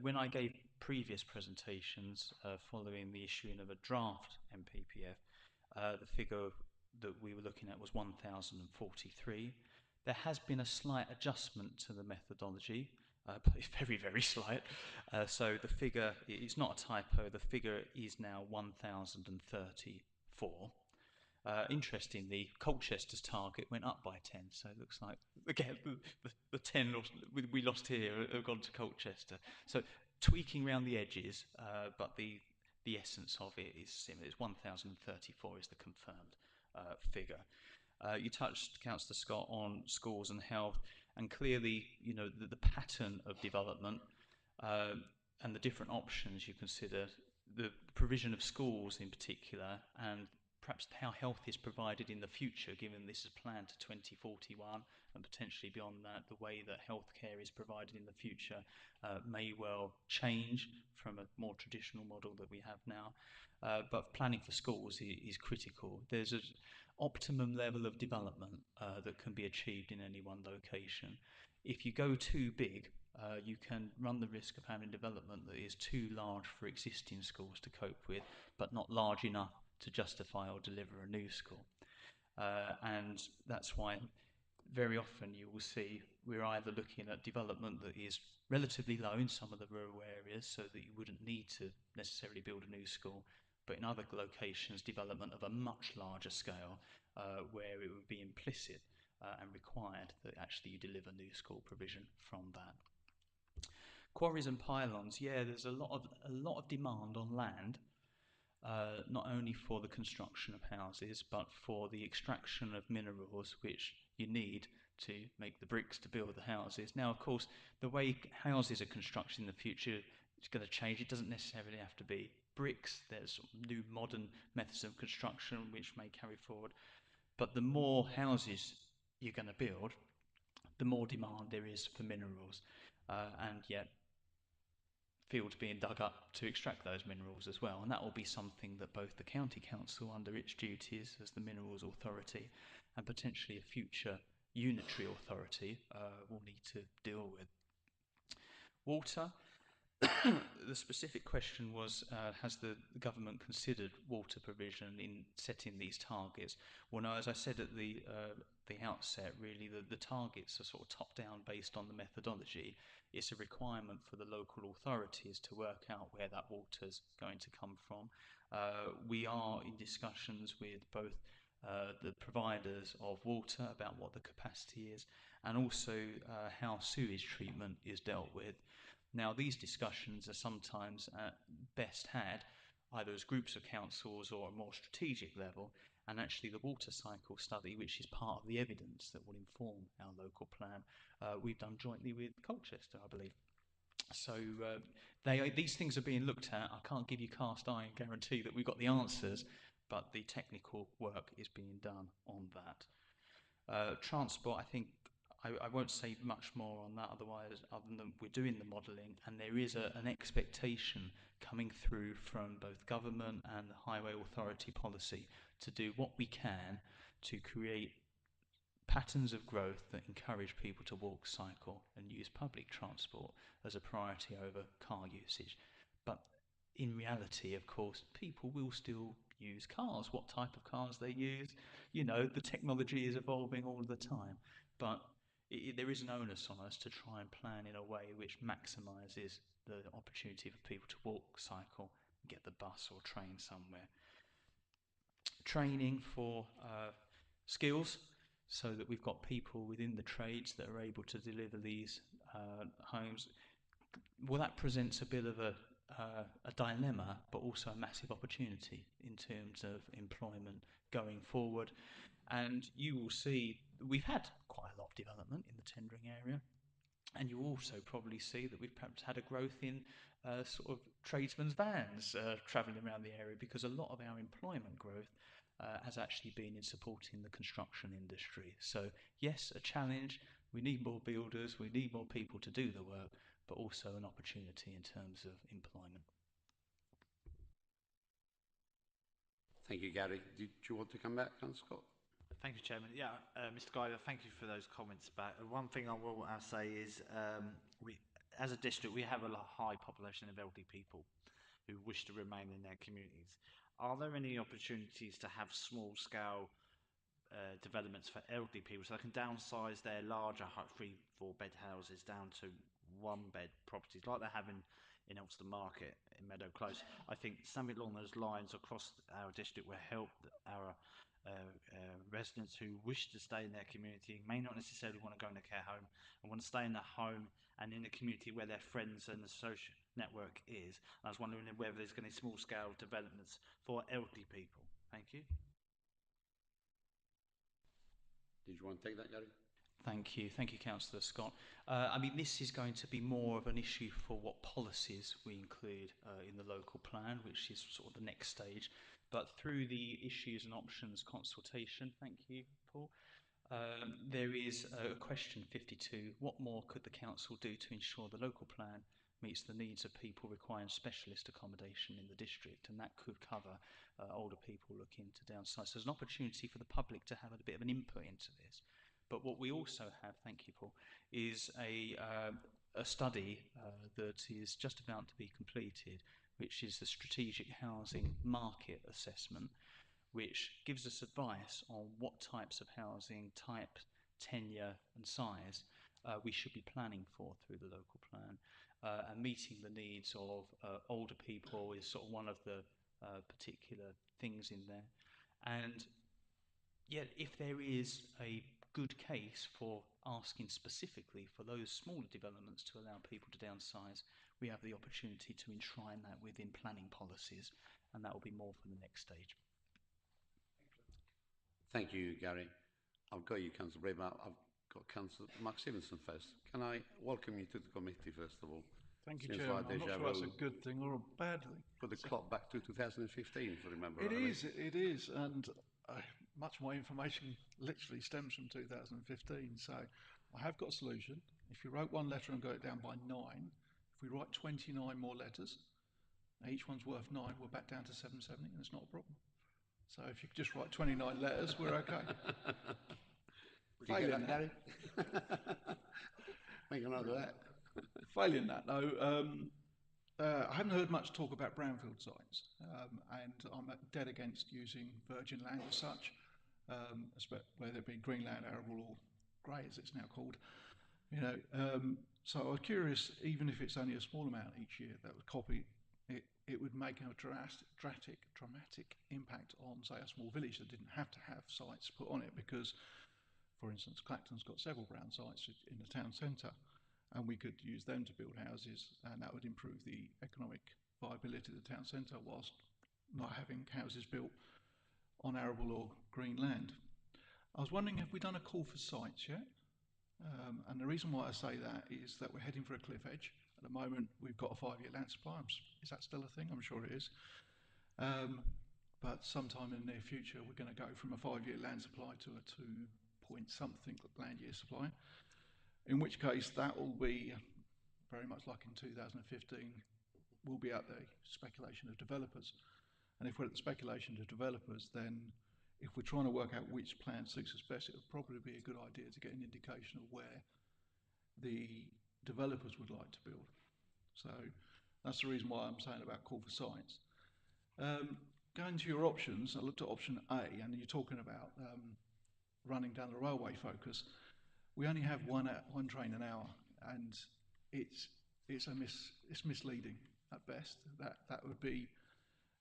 Speaker 8: when I gave previous presentations following the issuing of a draft MPPF, the figure that we were looking at was 1043. There has been a slight adjustment to the methodology, but it's very, very slight. So the figure, it's not a typo, the figure is now 1034. Interestingly, Colchester's target went up by 10, so it looks like again the 10 we lost here have gone to Colchester. So tweaking around the edges, but the essence of it is similar. It's 1034 is the confirmed figure. You touched, Councillor Scott, on schools and health, and clearly, you know, the pattern of development and the different options you consider, the provision of schools in particular, and perhaps how health is provided in the future, given this is planned to 2041 and potentially beyond that, the way that healthcare is provided in the future may well change from a more traditional model that we have now. But planning for schools is critical. There's an optimum level of development that can be achieved in any one location. If you go too big, you can run the risk of having development that is too large for existing schools to cope with, but not large enough to justify or deliver a new school. And that's why very often you will see we're either looking at development that is relatively low in some of the rural areas so that you wouldn't need to necessarily build a new school, but in other locations development of a much larger scale where it would be implicit and required that actually you deliver new school provision from that. Quarries and pylons, yeah, there's a lot of demand on land, not only for the construction of houses, but for the extraction of minerals which you need to make the bricks to build the houses. Now, of course, the way houses are constructed in the future is going to change. It doesn't necessarily have to be bricks. There's new modern methods of construction which may carry forward. But the more houses you're going to build, the more demand there is for minerals. And yet, fields being dug up to extract those minerals as well, and that will be something that both the County Council under its duties as the Minerals Authority and potentially a future unitary authority will need to deal with. Water. The specific question was, has the government considered water provision in setting these targets? Well, no, as I said at the outset, really, the targets are sort of top-down based on the methodology. It's a requirement for the local authorities to work out where that water's going to come from. We are in discussions with both the providers of water about what the capacity is and also how sewage treatment is dealt with. Now, these discussions are sometimes best had either as groups of councils or a more strategic level, and actually the water cycle study, which is part of the evidence that will inform our local plan, we've done jointly with Colchester, I believe. So these things are being looked at. I can't give you cast iron guarantee that we've got the answers, but the technical work is being done on that. Transport, I think I won't say much more on that otherwise, other than we're doing the modelling, and there is an expectation coming through from both government and the Highway Authority policy to do what we can to create patterns of growth that encourage people to walk, cycle and use public transport as a priority over car usage. But in reality, of course, people will still use cars. What type of cars they use, you know, the technology is evolving all the time. But there is an onus on us to try and plan in a way which maximises the opportunity for people to walk, cycle, get the bus or train somewhere. Training for skills, so that we've got people within the trades that are able to deliver these homes. Well, that presents a bit of a dilemma, but also a massive opportunity in terms of employment going forward. And you will see we've had quite a lot of development in the tendering area, and you also probably see that we've perhaps had a growth in sort of tradesmen's vans travelling around the area, because a lot of our employment growth has actually been in supporting the construction industry. So yes, a challenge. We need more builders, we need more people to do the work, but also an opportunity in terms of employment.
Speaker 1: Thank you, Gary. Did you want to come back, Scott?
Speaker 10: Thank you, Chairman. Yeah, Mr. Guider, thank you for those comments back. One thing I will say is, we, as a district, we have a high population of elderly people who wish to remain in their communities. Are there any opportunities to have small-scale developments for elderly people so they can downsize their larger 3-4 bed houses down to 1-bed properties like they have in Elmston Market in Meadow Close? I think something along those lines across our district will help our residents who wish to stay in their community, may not necessarily want to go in a care home and want to stay in their home and in a community where their friends and the social network is. I was wondering whether there's going to be small-scale developments for elderly people. Thank you.
Speaker 1: Did you want to take that, Gary?
Speaker 8: Thank you, Councillor Scott. I mean, this is going to be more of an issue for what policies we include in the local plan, which is sort of the next stage. But through the issues and options consultation, thank you, Paul, there is a question 52. What more could the council do to ensure the local plan meets the needs of people requiring specialist accommodation in the district? And that could cover older people looking to downsize. So there's an opportunity for the public to have a bit of an input into this. But what we also have, thank you, Paul, is a study that is just about to be completed, which is the Strategic Housing Market Assessment, which gives us advice on what types of housing, tenure and size, we should be planning for through the local plan. And meeting the needs of older people is sort of one of the particular things in there. And yet, if there is a good case for asking specifically for those smaller developments to allow people to downsize, we have the opportunity to enshrine that within planning policies, and that will be more for the next stage.
Speaker 1: Thank you, Gary. I've got you, Councillor Brave. I've got Councillor Mark Stevenson first. Can I welcome you to the committee, first of all?
Speaker 3: Thank you,
Speaker 1: Seems
Speaker 3: Chairman.
Speaker 1: like
Speaker 3: I'm not
Speaker 1: deja
Speaker 3: sure that's
Speaker 1: vu.
Speaker 3: a good thing or a bad thing.
Speaker 1: Put the clock back to 2015, if I remember
Speaker 3: It
Speaker 1: rightly.
Speaker 3: it is, and much of my information literally stems from 2015. So I have got a solution. If you wrote one letter and got it down by 9, if we write 29 more letters, each one's worth 9, we're back down to 770, and it's not a problem. So if you could just write 29 letters, we're okay.
Speaker 1: Did you get that, Gary? Make another of that.
Speaker 3: Failing that, though, I haven't heard much talk about brownfield sites, and I'm dead against using virgin land as such, whether it be green land, arable, or grey as it's now called. So I was curious, even if it's only a small amount each year that would copy, it would make a dramatic impact on, say, a small village that didn't have to have sites put on it because, for instance, Clacton's got several brown sites in the town centre, and we could use them to build houses, and that would improve the economic viability of the town centre whilst not having houses built on arable or green land. I was wondering, have we done a call for sites yet? And the reason why I say that is that we're heading for a cliff edge. At the moment, we've got a 5-year land supply. Is that still a thing? I'm sure it is. But sometime in the near future, we're going to go from a 5-year land supply to a 2-point-something land year supply. In which case, that will be very much like in 2015, will be at the speculation of developers. And if we're at the speculation of developers, then if we're trying to work out which plan suits us best, it would probably be a good idea to get an indication of where the developers would like to build. So that's the reason why I'm saying about call for sites. Going to your options, I looked at option A, and you're talking about running down the railway focus. We only have one train an hour, and it's misleading at best. That would be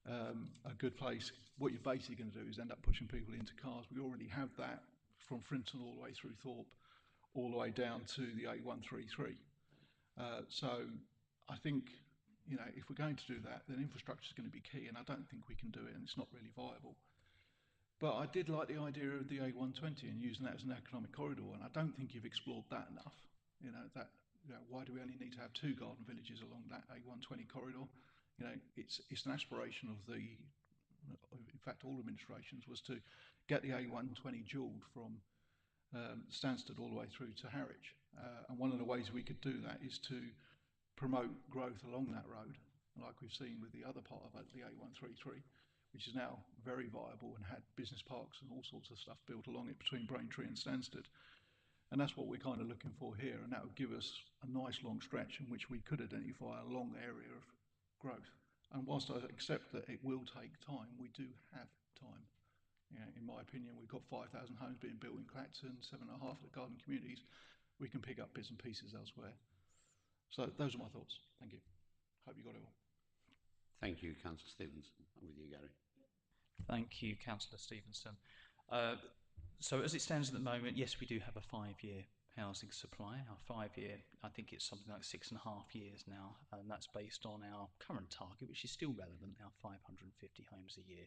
Speaker 3: a good place. What you're basically going to do is end up pushing people into cars. We already have that from Frinton all the way through Thorpe, all the way down to the A133. So I think, if we're going to do that, then infrastructure is going to be key, and I don't think we can do it, and it's not really viable. But I did like the idea of the A120 and using that as an economic corridor, and I don't think you've explored that enough. Why do we only need to have 2 garden villages along that A120 corridor? It's an aspiration of in fact, all administrations was to get the A120 dualled from Stansted all the way through to Harwich. And one of the ways we could do that is to promote growth along that road, like we've seen with the other part of the A133, which is now very viable and had business parks and all sorts of stuff built along it between Braintree and Stansted. And that's what we're kind of looking for here, and that would give us a nice long stretch in which we could identify a long area of growth. And whilst I accept that it will take time, we do have time. In my opinion, we've got 5,000 homes being built in Clacton, 7.5 at the garden communities. We can pick up bits and pieces elsewhere. So those are my thoughts. Thank you. Hope you got it all.
Speaker 1: Thank you, Councillor Stevenson. I'm with you, Gary.
Speaker 8: Thank you, Councillor Stevenson. So as it stands at the moment, yes, we do have a 5-year housing supply. Our 5-year, I think it's something like 6.5 years now, and that's based on our current target, which is still relevant, our 550 homes a year.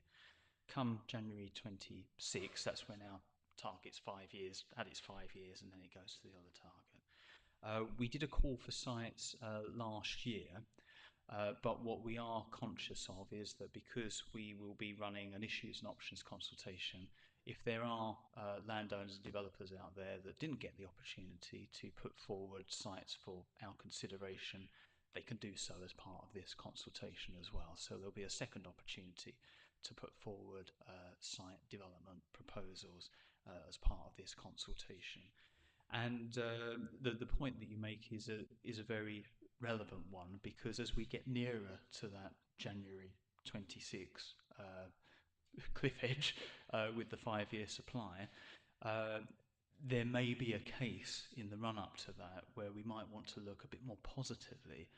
Speaker 8: Come January 26, that's when our target's 5 years, at its 5 years, and then it goes to the other target. We did a call for sites last year, but what we are conscious of is that because we will be running an issues and options consultation, if there are landowners and developers out there that didn't get the opportunity to put forward sites for our consideration, they can do so as part of this consultation as well. So there'll be a second opportunity to put forward site development proposals as part of this consultation. And the point that you make is a very relevant one, because as we get nearer to that January 26 cliff edge with the 5-year supply, there may be a case in the run up to that where we might want to look a bit more positively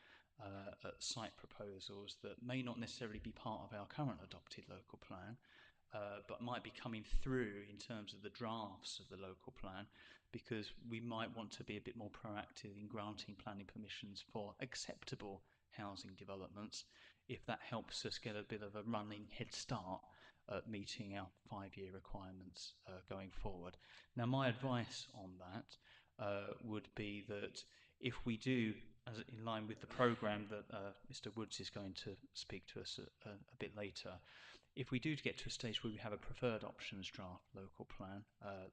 Speaker 8: at site proposals that may not necessarily be part of our current adopted local plan, but might be coming through in terms of the drafts of the local plan, because we might want to be a bit more proactive in granting planning permissions for acceptable housing developments, if that helps us get a bit of a running head start at meeting our 5-year requirements going forward. Now, my advice on that would be that if we do, as in line with the programme that Mr. Woods is going to speak to us a bit later, if we do get to a stage where we have a preferred options draft local plan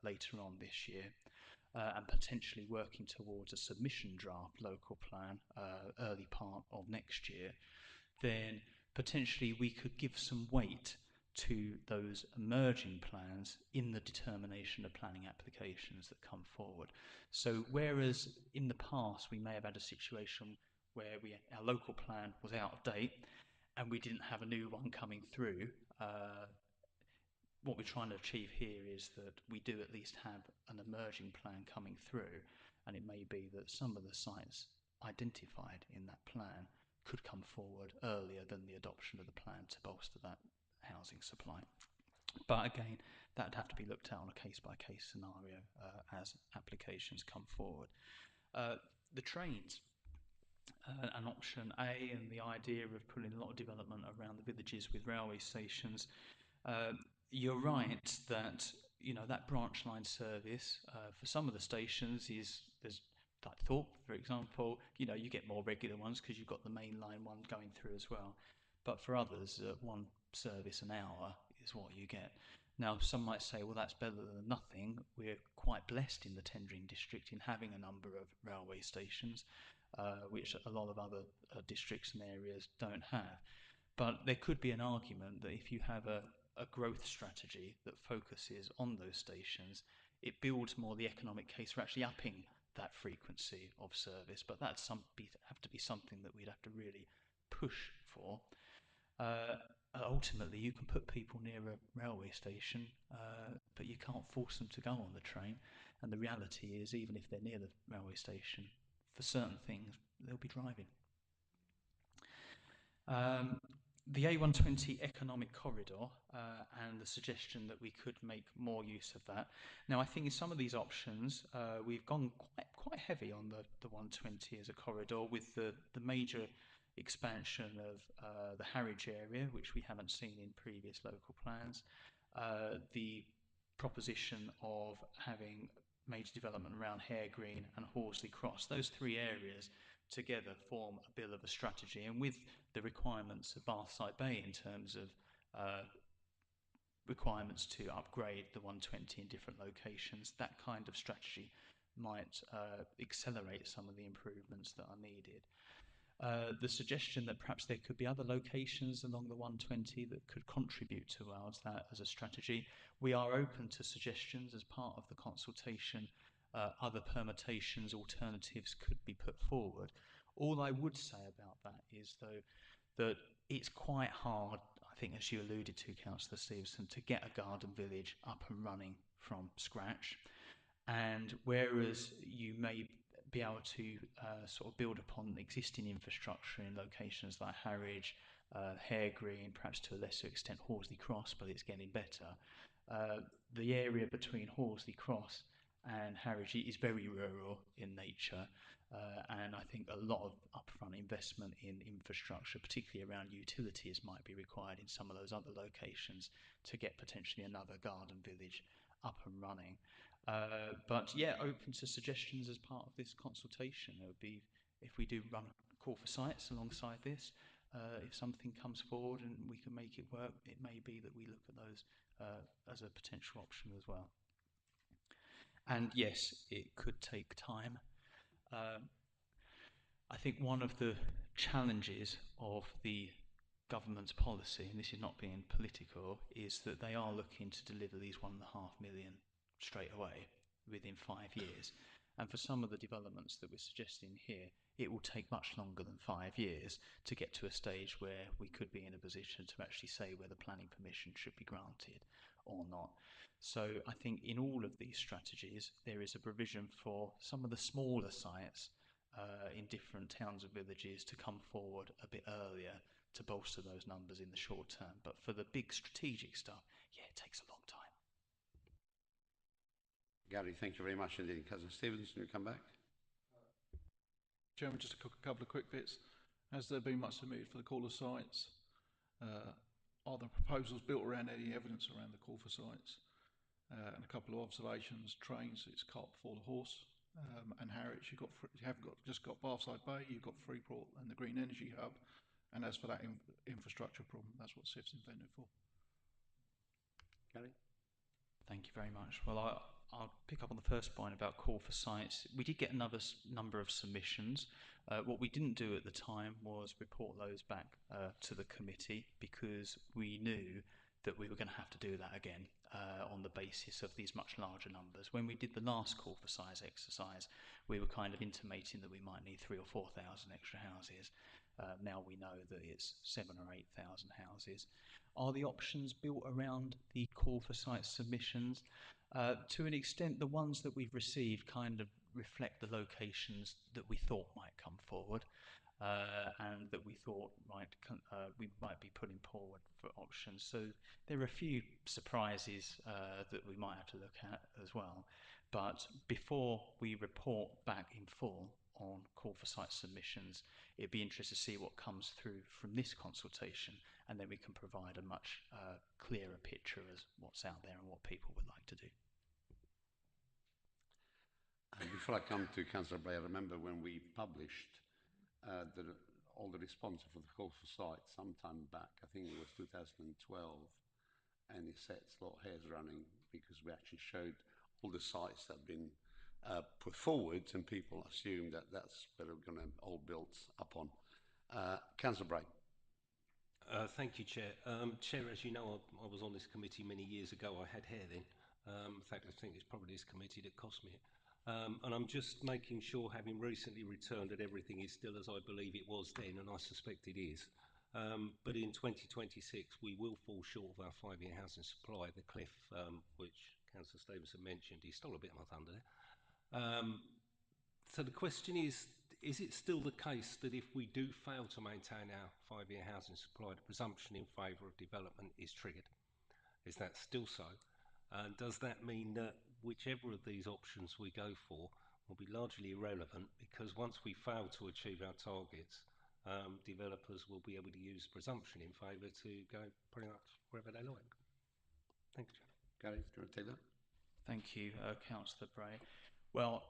Speaker 8: later on this year, and potentially working towards a submission draft local plan early part of next year, then potentially we could give some weight to those emerging plans in the determination of planning applications that come forward. So whereas in the past we may have had a situation where our local plan was out of date and we didn't have a new one coming through, what we're trying to achieve here is that we do at least have an emerging plan coming through, and it may be that some of the sites identified in that plan could come forward earlier than the adoption of the plan to bolster that housing supply. But again, that would have to be looked at on a case-by-case scenario as applications come forward. The trains, an option A, and the idea of putting a lot of development around the villages with railway stations. You're right that that branch line service for some of the stations there's like Thorpe, for example. You get more regular ones because you've got the main line one going through as well. But for others, one service an hour is what you get. Now, some might say, well, that's better than nothing. We're quite blessed in the Tendring district in having a number of railway stations, which a lot of other districts and areas don't have. But there could be an argument that if you have a growth strategy that focuses on those stations, it builds more the economic case for actually upping that frequency of service. But that's have to be something that we'd have to really push for. Ultimately, you can put people near a railway station, but you can't force them to go on the train. And the reality is, even if they're near the railway station, for certain things, they'll be driving. The A120 economic corridor and the suggestion that we could make more use of that. Now, I think in some of these options, we've gone quite heavy on the 120 as a corridor, with the major expansion of the Harwich area, which we haven't seen in previous local plans. The proposition of having major development around Hare Green and Horsley Cross. Those three areas together form a bit of a strategy, and with the requirements of Bathside Bay in terms of requirements to upgrade the 120 in different locations, that kind of strategy might accelerate some of the improvements that are needed. The suggestion that perhaps there could be other locations along the 120 that could contribute towards that as a strategy. We are open to suggestions as part of the consultation. Other permutations, alternatives could be put forward. All I would say about that is, though, that it's quite hard, I think, as you alluded to, Councillor Stevenson, to get a garden village up and running from scratch. And whereas you may be able to sort of build upon existing infrastructure in locations like Harwich, Hare Green, perhaps to a lesser extent Horsley Cross, but it's getting better. The area between Horsley Cross and Harwich is very rural in nature, and I think a lot of upfront investment in infrastructure, particularly around utilities, might be required in some of those other locations to get potentially another garden village up and running. But yeah, open to suggestions as part of this consultation. It would be, if we do run a call for sites alongside this, if something comes forward and we can make it work, it may be that we look at those as a potential option as well. And yes, it could take time. I think one of the challenges of the government's policy, and this is not being political, is that they are looking to deliver these 1.5 million straight away within 5 years. And for some of the developments that we're suggesting here, it will take much longer than 5 years to get to a stage where we could be in a position to actually say whether planning permission should be granted or not. So I think in all of these strategies, there is a provision for some of the smaller sites in different towns and villages to come forward a bit earlier to bolster those numbers in the short term. But for the big strategic stuff, yeah, it takes a long time.
Speaker 1: Gary, thank you very much indeed. Cousin Stevens, can you come back?
Speaker 3: Chairman, just a couple of quick bits. Has there been much submitted for the call of sites? Are the proposals built around any evidence around the call for sites? And a couple of observations. Trains, it's cart before the horse. And Harwich, you haven't just got Bathside Bay, you've got Freeport and the Green Energy Hub. And as for that infrastructure problem, that's what SIF's invented for.
Speaker 1: Gary?
Speaker 8: Thank you very much. Well, I'll pick up on the first point about call for sites. We did get another number of submissions. What we didn't do at the time was report those back to the committee, because we knew that we were going to have to do that again on the basis of these much larger numbers. When we did the last call for size exercise, we were kind of intimating that we might need 3,000 or 4,000 extra houses. Now we know that it's 7,000 or 8,000 houses. Are the options built around the call for site submissions? To an extent, the ones that we've received kind of reflect the locations that we thought might come forward, and that we thought we might be putting forward for options. So there are a few surprises that we might have to look at as well. But before we report back in full on call for site submissions, it'd be interesting to see what comes through from this consultation, and then we can provide a much clearer picture as what's out there and what people would like to do.
Speaker 1: Before I come to Councillor Bray, I remember when we published all the responses for the call for site sometime back, I think it was 2012, and it sets a lot of hairs running, because we actually showed all the sites that have been put forward, and people assume that that's where we're going to all build upon. Councillor Bray.
Speaker 9: Thank you, Chair. Chair, as you know, I was on this committee many years ago. I had hair then. In fact, I think it's probably this committee that cost me it. And I'm just making sure, having recently returned, that everything is still as I believe it was then, and I suspect it is. But in 2026, we will fall short of our 5-year housing supply. The cliff, which Councillor Stevenson mentioned, he stole a bit of my thunder there. So the question is it still the case that if we do fail to maintain our 5-year housing supply, the presumption in favour of development is triggered? Is that still so? Does that mean that whichever of these options we go for will be largely irrelevant, because once we fail to achieve our targets, developers will be able to use presumption in favour to go pretty much wherever they like? Thank you, Chair.
Speaker 1: Gary, do you want to take that?
Speaker 8: Thank you, Councillor Bray. Well,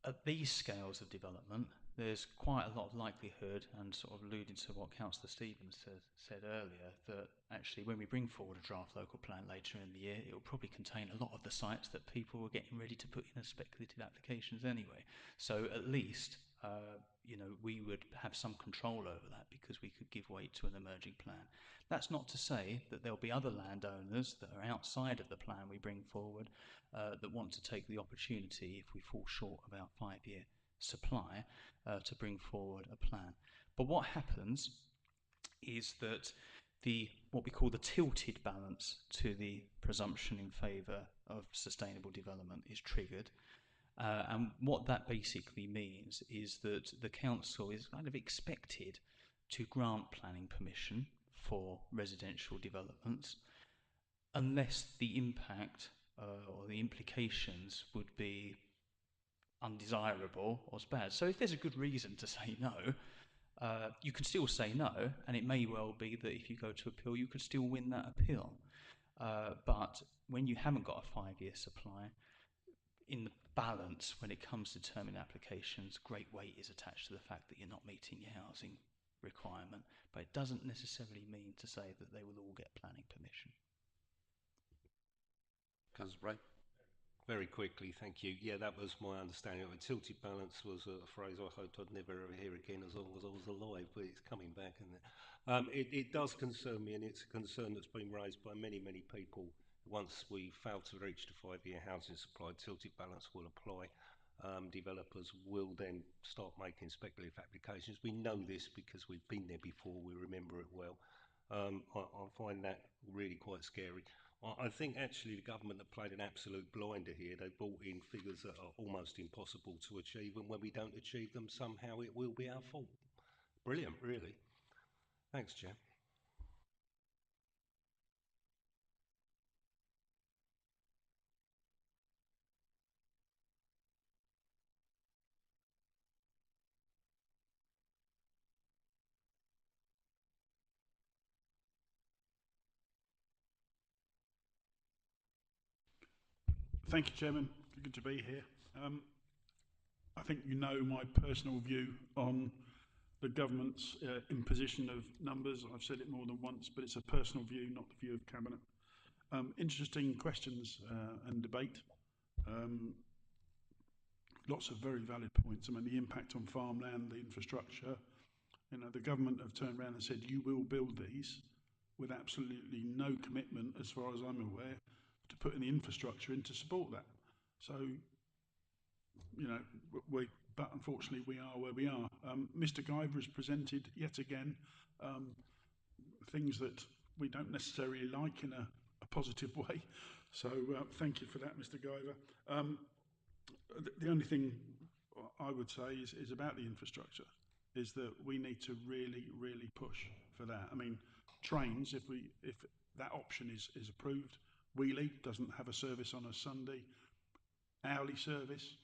Speaker 8: at these scales of development, there's quite a lot of likelihood, and sort of alluding to what Councillor Stevens said earlier, that actually when we bring forward a draft local plan later in the year, it will probably contain a lot of the sites that people were getting ready to put in as speculative applications anyway. So at least, we would have some control over that, because we could give weight to an emerging plan. That's not to say that there'll be other landowners that are outside of the plan we bring forward that want to take the opportunity, if we fall short of our 5-year supply, to bring forward a plan. But what happens is that what we call the tilted balance to the presumption in favour of sustainable development is triggered. And what that basically means is that the council is kind of expected to grant planning permission for residential developments unless the impact or the implications would be undesirable or bad. So if there's a good reason to say no, you can still say no, and it may well be that if you go to appeal, you could still win that appeal. But when you haven't got a 5-year supply, in the balance, when it comes to determining applications, great weight is attached to the fact that you're not meeting your housing requirement, but it doesn't necessarily mean to say that they will all get planning permission.
Speaker 1: Councillor Bray.
Speaker 9: Very quickly, thank you. Yeah, that was my understanding of it. Tilted balance was a phrase I hoped I'd never ever hear again as long as I was alive, but it's coming back, isn't it? It does concern me, and it's a concern that's been raised by many, many people. Once we fail to reach the 5-year housing supply, tilted balance will apply. Developers will then start making speculative applications. We know this because we've been there before, we remember it well. I find that really quite scary. I think actually the government have played an absolute blinder here. They brought in figures that are almost impossible to achieve, and when we don't achieve them, somehow it will be our fault. Brilliant, really. Thanks, Chair.
Speaker 11: Thank you, Chairman. Good to be here. I think you know my personal view on the government's imposition of numbers. I've said it more than once, but it's a personal view, not the view of Cabinet. Interesting questions and debate. Lots of very valid points. I mean, the impact on farmland, the infrastructure. You know, the government have turned around and said, you will build these with absolutely no commitment, as far as I'm aware, to putting the infrastructure in to support that. So, you know, but unfortunately we are where we are. Mr. Guyver has presented yet again things that we don't necessarily like in a positive way. So thank you for that, Mr. Guyver. The only thing I would say is about the infrastructure, is that we need to really, really push for that. I mean, trains, if that option is approved, Wheelie doesn't have a service on a Sunday, hourly service.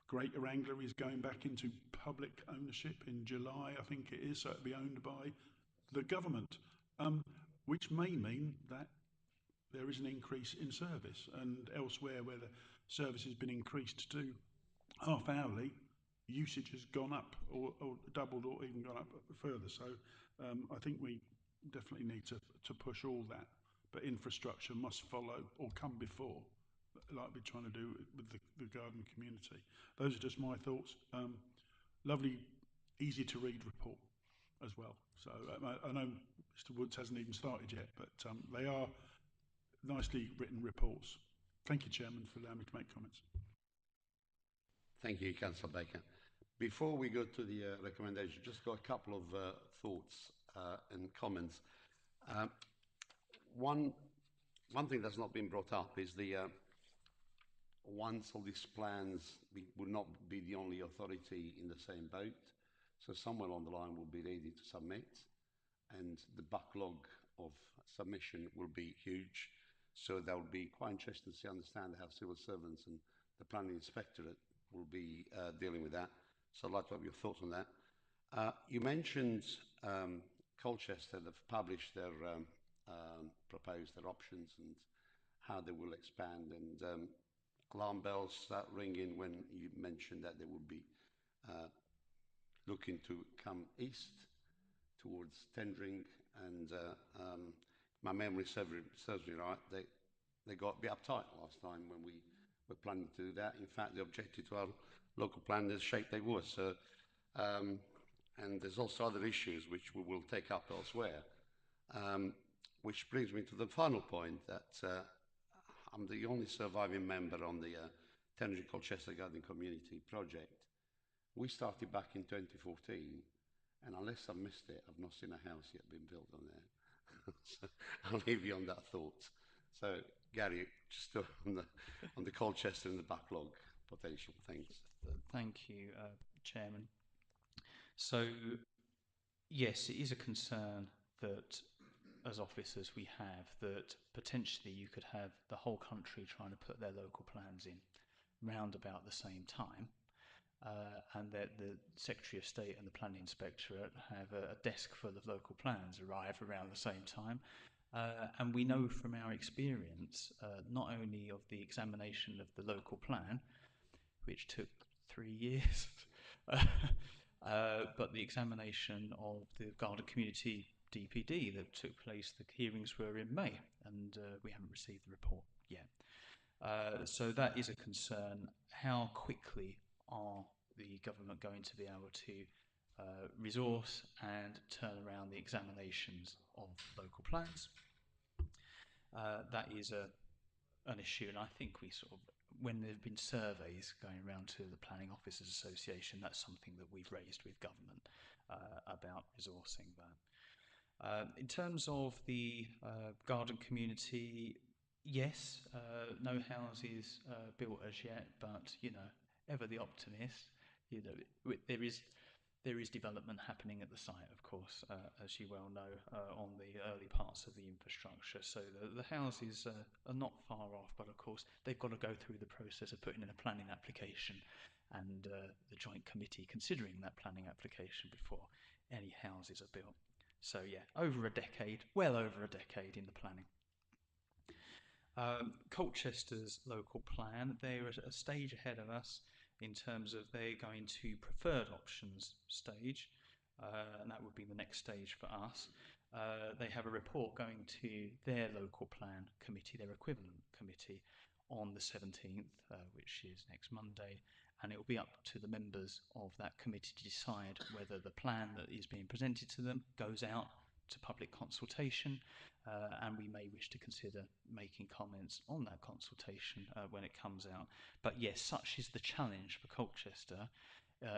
Speaker 11: Greater Anglia is going back into public ownership in July, I think it is, so it'll be owned by the government, which may mean that there is an increase in service, and elsewhere where the service has been increased to half hourly, usage has gone up or doubled or even gone up further. So I think we definitely need to push all that, but infrastructure must follow or come before, like we're trying to do with the garden community. Those are just my thoughts. Lovely, easy to read report as well. So I know Mr. Woods hasn't even started yet, but they are nicely written reports. Thank you, Chairman, for allowing me to make comments.
Speaker 1: Thank you, Councillor Baker. Before we go to the recommendation, just got a couple of thoughts and comments. One thing that's not been brought up is the once all these plans, we will not be the only authority in the same boat. So somewhere along the line we'll be ready to submit, and the backlog of submission will be huge. So that will be quite interesting to understand how civil servants and the planning inspectorate will be dealing with that. So I'd like to have your thoughts on that. You mentioned Colchester have published their proposed their options and how they will expand, and alarm bells start ringing when you mentioned that they would be looking to come east towards tendering, and my memory serves me right, they got a bit uptight last time when we were planning to do that. In fact, they objected to our local plan the shape they were. So, and there's also other issues which we will take up elsewhere. Which brings me to the final point that I'm the only surviving member on the Tenerife Colchester Garden Community project. We started back in 2014, and unless I've missed it, I've not seen a house yet being built on there. So I'll leave you on that thought. So Gary, just on the Colchester and the backlog potential. Thanks.
Speaker 8: Thank you, Chairman. So, yes, it is a concern that as officers we have that potentially you could have the whole country trying to put their local plans in round about the same time, and that the Secretary of State and the Planning Inspectorate have a desk full of local plans arrive around the same time. And we know from our experience, not only of the examination of the local plan, which took 3 years, but the examination of the Garden Community DPD that took place, the hearings were in May, and we haven't received the report yet. So that is a concern. How quickly are the government going to be able to resource and turn around the examinations of local plans? That is an issue, and I think we sort of, when there have been surveys going around to the Planning Officers Association, that's something that we've raised with government about resourcing that. In terms of the garden community, Yes, no houses built as yet, but you know, ever the optimist. You know, there is development happening at the site, of course, as you well know, on the early parts of the infrastructure. So the houses are not far off, but of course they've got to go through the process of putting in a planning application, and the joint committee considering that planning application before any houses are built. So yeah, over a decade, well over a decade in the planning. Colchester's local plan, they're a stage ahead of us in terms of they're going to preferred options stage, and that would be the next stage for us. They have a report going to their local plan committee, their equivalent committee, on the 17th, which is next Monday, and it will be up to the members of that committee to decide whether the plan that is being presented to them goes out to public consultation, and we may wish to consider making comments on that consultation when it comes out. But yes, such is the challenge for Colchester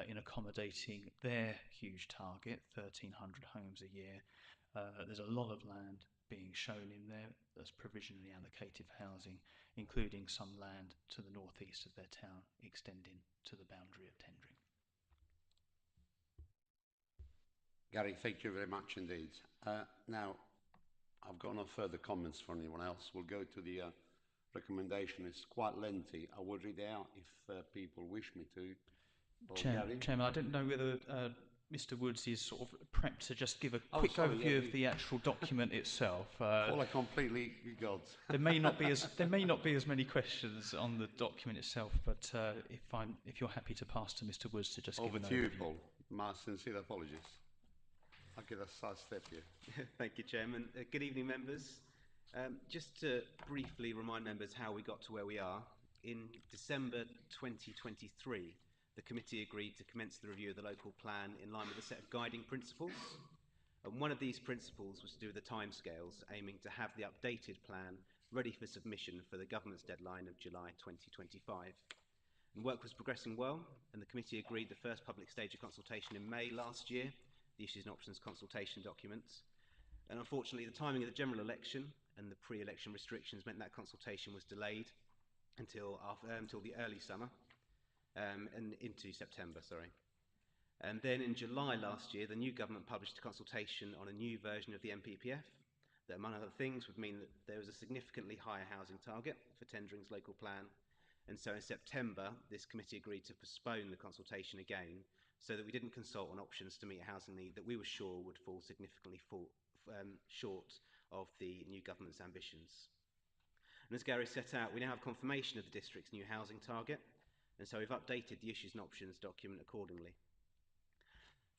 Speaker 8: in accommodating their huge target, 1,300 homes a year. There's a lot of land being shown in there that's provisionally allocated for housing, including some land to the northeast of their town, extending to the boundary of Tendring.
Speaker 1: Gary, thank you very much indeed. Now, I've got no further comments from anyone else. We'll go to the recommendation. It's quite lengthy. I will read it out if people wish me to.
Speaker 8: Chairman, I didn't know whether Mr. Woods is sort of prepped to just give a quick overview of the actual document itself.
Speaker 1: Well, I completely got.
Speaker 8: There may not be as many questions on the document itself, but if you're happy to pass to Mr. Woods to just give an overview.
Speaker 1: Over to you, Paul. My sincere apologies. I'll get a sidestep here.
Speaker 12: Thank you, Chairman. Good evening, members. Just to briefly remind members how we got to where we are, in December 2023, the committee agreed to commence the review of the local plan in line with a set of guiding principles. And one of these principles was to do with the timescales, aiming to have the updated plan ready for submission for the government's deadline of July 2025. And work was progressing well, and the committee agreed the first public stage of consultation in May last year, the issues and options consultation documents. And unfortunately, the timing of the general election and the pre-election restrictions meant that consultation was delayed until the early summer, and into September, sorry. And then in July last year, the new government published a consultation on a new version of the NPPF that, among other things, would mean that there was a significantly higher housing target for Tendering's local plan. And so in September, this committee agreed to postpone the consultation again so that we didn't consult on options to meet a housing need that we were sure would fall significantly short of the new government's ambitions. And as Gary set out, we now have confirmation of the district's new housing target, and so we've updated the issues and options document accordingly.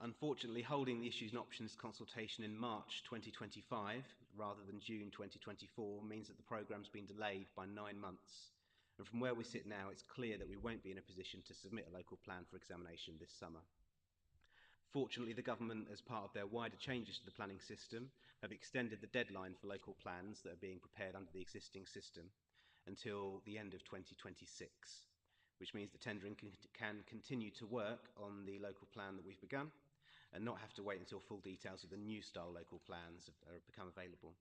Speaker 12: Unfortunately, holding the issues and options consultation in March 2025 rather than June 2024 means that the programme's been delayed by 9 months. And from where we sit now, it's clear that we won't be in a position to submit a local plan for examination this summer. Fortunately, the government, as part of their wider changes to the planning system, have extended the deadline for local plans that are being prepared under the existing system until the end of 2026, which means that Tendering can continue to work on the local plan that we've begun and not have to wait until full details of the new style local plans have become available.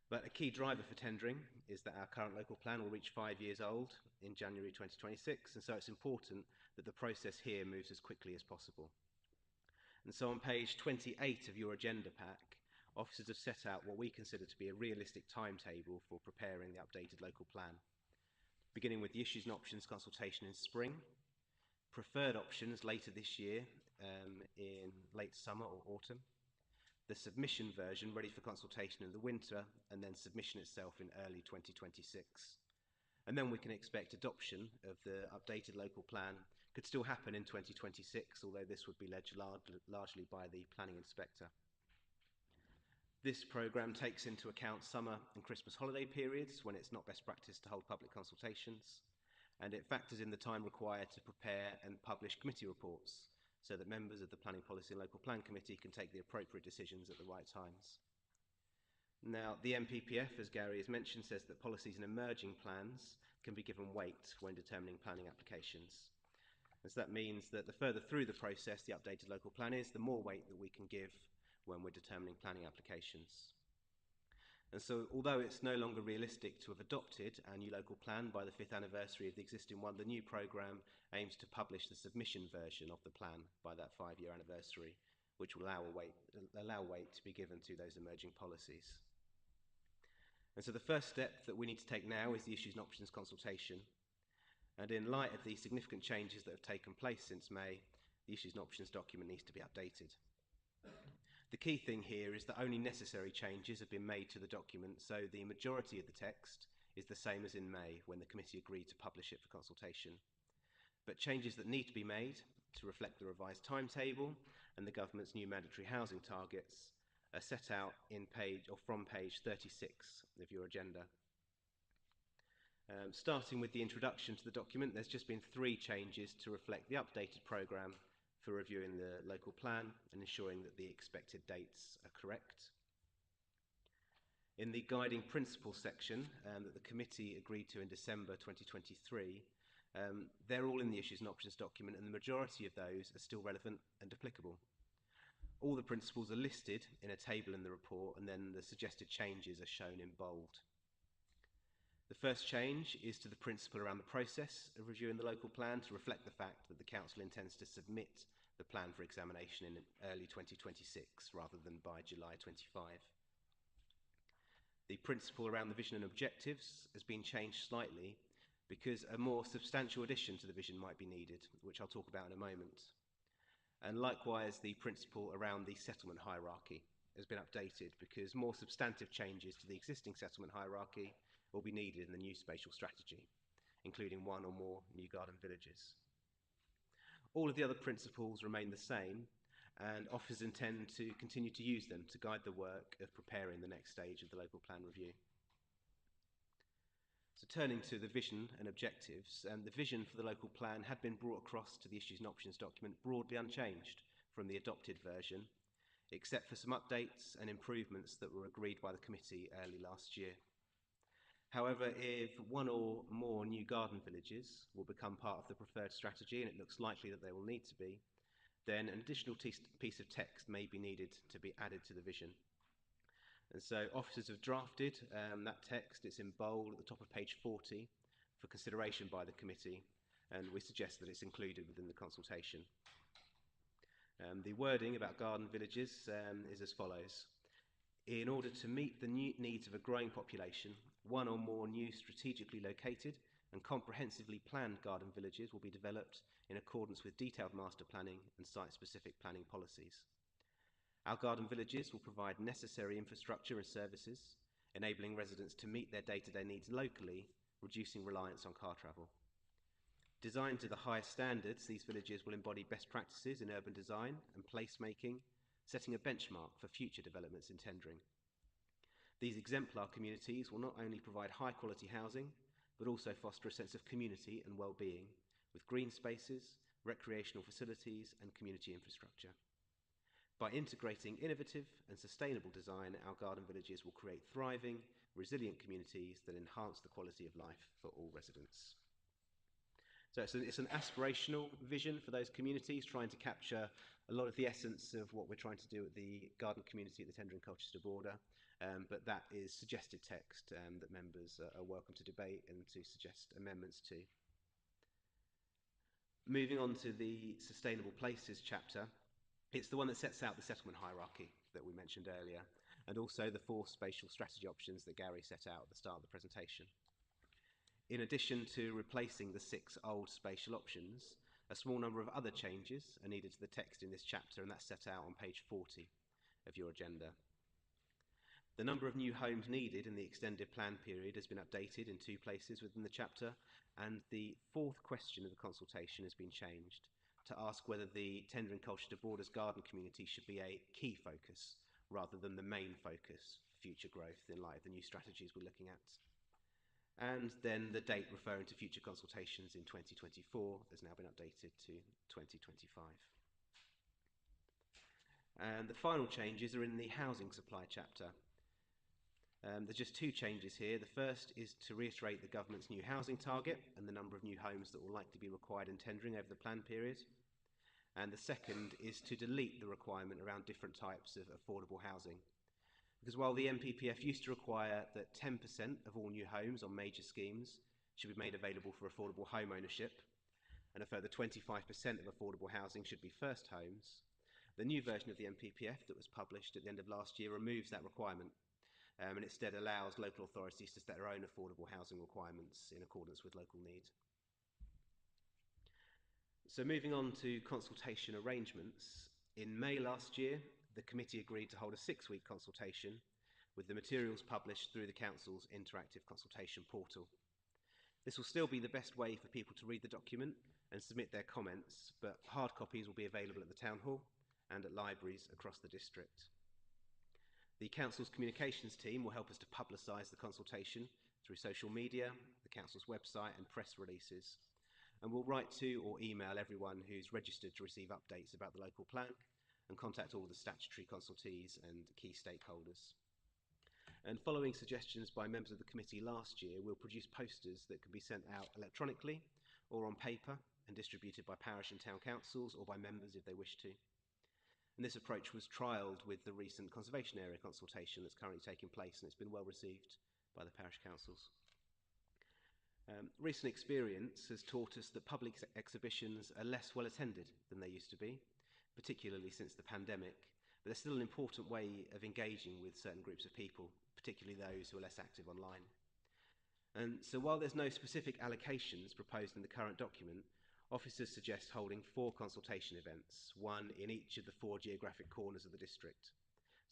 Speaker 12: But a key driver for Tendering is that our current local plan will reach 5 years old in January 2026, and so it's important that the process here moves as quickly as possible. And so on page 28 of your agenda pack, officers have set out what we consider to be a realistic timetable for preparing the updated local plan, beginning with the issues and options consultation in spring, preferred options later this year in late summer or autumn, the submission version ready for consultation in the winter, and then submission itself in early 2026. And then we can expect adoption of the updated local plan could still happen in 2026, although this would be led largely by the planning inspector. This programme takes into account summer and Christmas holiday periods when it's not best practice to hold public consultations, and it factors in the time required to prepare and publish committee reports so that members of the Planning Policy and Local Plan Committee can take the appropriate decisions at the right times. Now, the NPPF, as Gary has mentioned, says that policies and emerging plans can be given weight when determining planning applications. And so that means that the further through the process the updated local plan is, the more weight that we can give when we're determining planning applications. And so, although it's no longer realistic to have adopted our new local plan by the 5th anniversary of the existing one, the new programme aims to publish the submission version of the plan by that 5-year anniversary, which will allow weight to be given to those emerging policies. And so the first step that we need to take now is the issues and options consultation. And in light of the significant changes that have taken place since May, the issues and options document needs to be updated. The key thing here is that only necessary changes have been made to the document, so the majority of the text is the same as in May when the committee agreed to publish it for consultation. But changes that need to be made to reflect the revised timetable and the government's new mandatory housing targets are set out from page 36 of your agenda. Starting with the introduction to the document, there's just been 3 changes to reflect the updated programme for reviewing the local plan and ensuring that the expected dates are correct. In the guiding principles section that the committee agreed to in December 2023, they're all in the issues and options document, and the majority of those are still relevant and applicable. All the principles are listed in a table in the report, and then the suggested changes are shown in bold. The first change is to the principle around the process of reviewing the local plan to reflect the fact that the Council intends to submit the plan for examination in early 2026 rather than by July 25. The principle around the vision and objectives has been changed slightly because a more substantial addition to the vision might be needed, which I'll talk about in a moment. And likewise, the principle around the settlement hierarchy has been updated because more substantive changes to the existing settlement hierarchy will be needed in the new spatial strategy, including 1 or more new garden villages. All of the other principles remain the same, and officers intend to continue to use them to guide the work of preparing the next stage of the local plan review. So turning to the vision and objectives, the vision for the local plan had been brought across to the issues and options document broadly unchanged from the adopted version, except for some updates and improvements that were agreed by the committee early last year. However, if 1 or more new garden villages will become part of the preferred strategy, and it looks likely that they will need to be, then an additional piece of text may be needed to be added to the vision. And so officers have drafted that text. It's in bold at the top of page 40 for consideration by the committee, and we suggest that it's included within the consultation. The wording about garden villages is as follows. In order to meet the needs of a growing population, 1 or more new strategically located and comprehensively planned garden villages will be developed in accordance with detailed master planning and site-specific planning policies. Our garden villages will provide necessary infrastructure and services, enabling residents to meet their day-to-day needs locally, reducing reliance on car travel. Designed to the highest standards, these villages will embody best practices in urban design and placemaking, setting a benchmark for future developments in tendering. These exemplar communities will not only provide high-quality housing, but also foster a sense of community and well-being, with green spaces, recreational facilities, and community infrastructure. By integrating innovative and sustainable design, our garden villages will create thriving, resilient communities that enhance the quality of life for all residents. So it's an aspirational vision for those communities, trying to capture a lot of the essence of what we're trying to do at the garden community at the Tendring Colchester border, but that is suggested text that members are welcome to debate and to suggest amendments to. Moving on to the Sustainable Places chapter, it's the one that sets out the settlement hierarchy that we mentioned earlier, and also the 4 spatial strategy options that Gary set out at the start of the presentation. In addition to replacing the 6 old spatial options, a small number of other changes are needed to the text in this chapter, and that's set out on page 40 of your agenda. The number of new homes needed in the extended plan period has been updated in 2 places within the chapter, and the 4th question of the consultation has been changed to ask whether the Tendring Colchester Borders garden community should be a key focus rather than the main focus for future growth in light of the new strategies we're looking at. And then the date referring to future consultations in 2024 has now been updated to 2025. And the final changes are in the housing supply chapter. There's just 2 changes here. The first is to reiterate the government's new housing target and the number of new homes that will likely be required in tendering over the plan period. And the second is to delete the requirement around different types of affordable housing. Because while the NPPF used to require that 10% of all new homes on major schemes should be made available for affordable home ownership, and a further 25% of affordable housing should be first homes, the new version of the NPPF that was published at the end of last year removes that requirement, and instead allows local authorities to set their own affordable housing requirements in accordance with local need. So moving on to consultation arrangements, in May last year, the committee agreed to hold a 6-week consultation with the materials published through the Council's interactive consultation portal. This will still be the best way for people to read the document and submit their comments, but hard copies will be available at the Town Hall and at libraries across the district. The Council's communications team will help us to publicise the consultation through social media, the Council's website and press releases, and we'll write to or email everyone who's registered to receive updates about the local plan and contact all the statutory consultees and key stakeholders. And following suggestions by members of the committee last year, we'll produce posters that can be sent out electronically or on paper and distributed by parish and town councils or by members if they wish to. And this approach was trialled with the recent conservation area consultation that's currently taking place, and it's been well received by the parish councils. Recent experience has taught us that public exhibitions are less well attended than they used to be, particularly since the pandemic, but they're still an important way of engaging with certain groups of people, particularly those who are less active online. And so while there's no specific allocations proposed in the current document, officers suggest holding 4 consultation events, one in each of the 4 geographic corners of the district.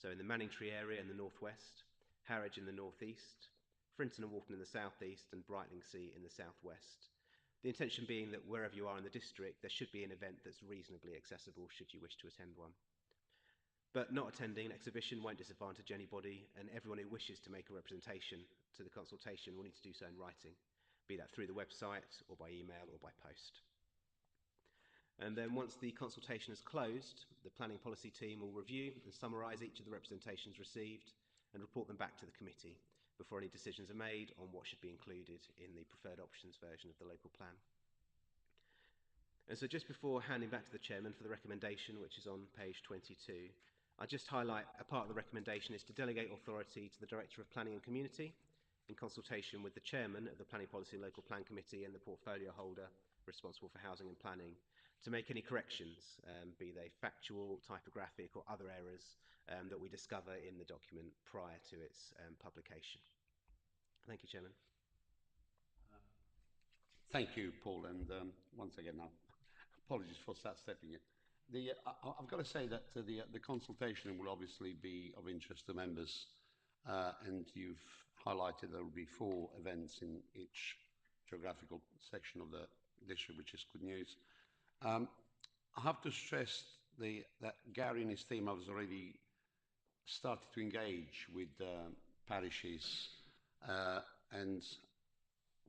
Speaker 12: So in the Manningtree area in the northwest, Harwich in the northeast, Frinton and Walton in the southeast, and Brightlingsea in the southwest. The intention being that wherever you are in the district, there should be an event that's reasonably accessible should you wish to attend one. But not attending an exhibition won't disadvantage anybody, and everyone who wishes to make a representation to the consultation will need to do so in writing, be that through the website or by email or by post. And then once the consultation is closed, the planning policy team will review and summarise each of the representations received and report them back to the committee before any decisions are made on what should be included in the preferred options version of the local plan. And so just before handing back to the chairman for the recommendation, which is on page 22, I'll just highlight a part of the recommendation is to delegate authority to the Director of Planning and Community in consultation with the chairman of the Planning Policy and Local Plan Committee and the portfolio holder responsible for housing and planning to make any corrections, be they factual, typographic or other errors that we discover in the document prior to its publication. Thank you, Chairman.
Speaker 1: Thank you, Paul, and once again, apologies for stepping in. I've got to say that the consultation will obviously be of interest to members, and you've highlighted there will be 4 events in each geographical section of the district, which is good news. I have to stress that Gary and his team has already started to engage with parishes, and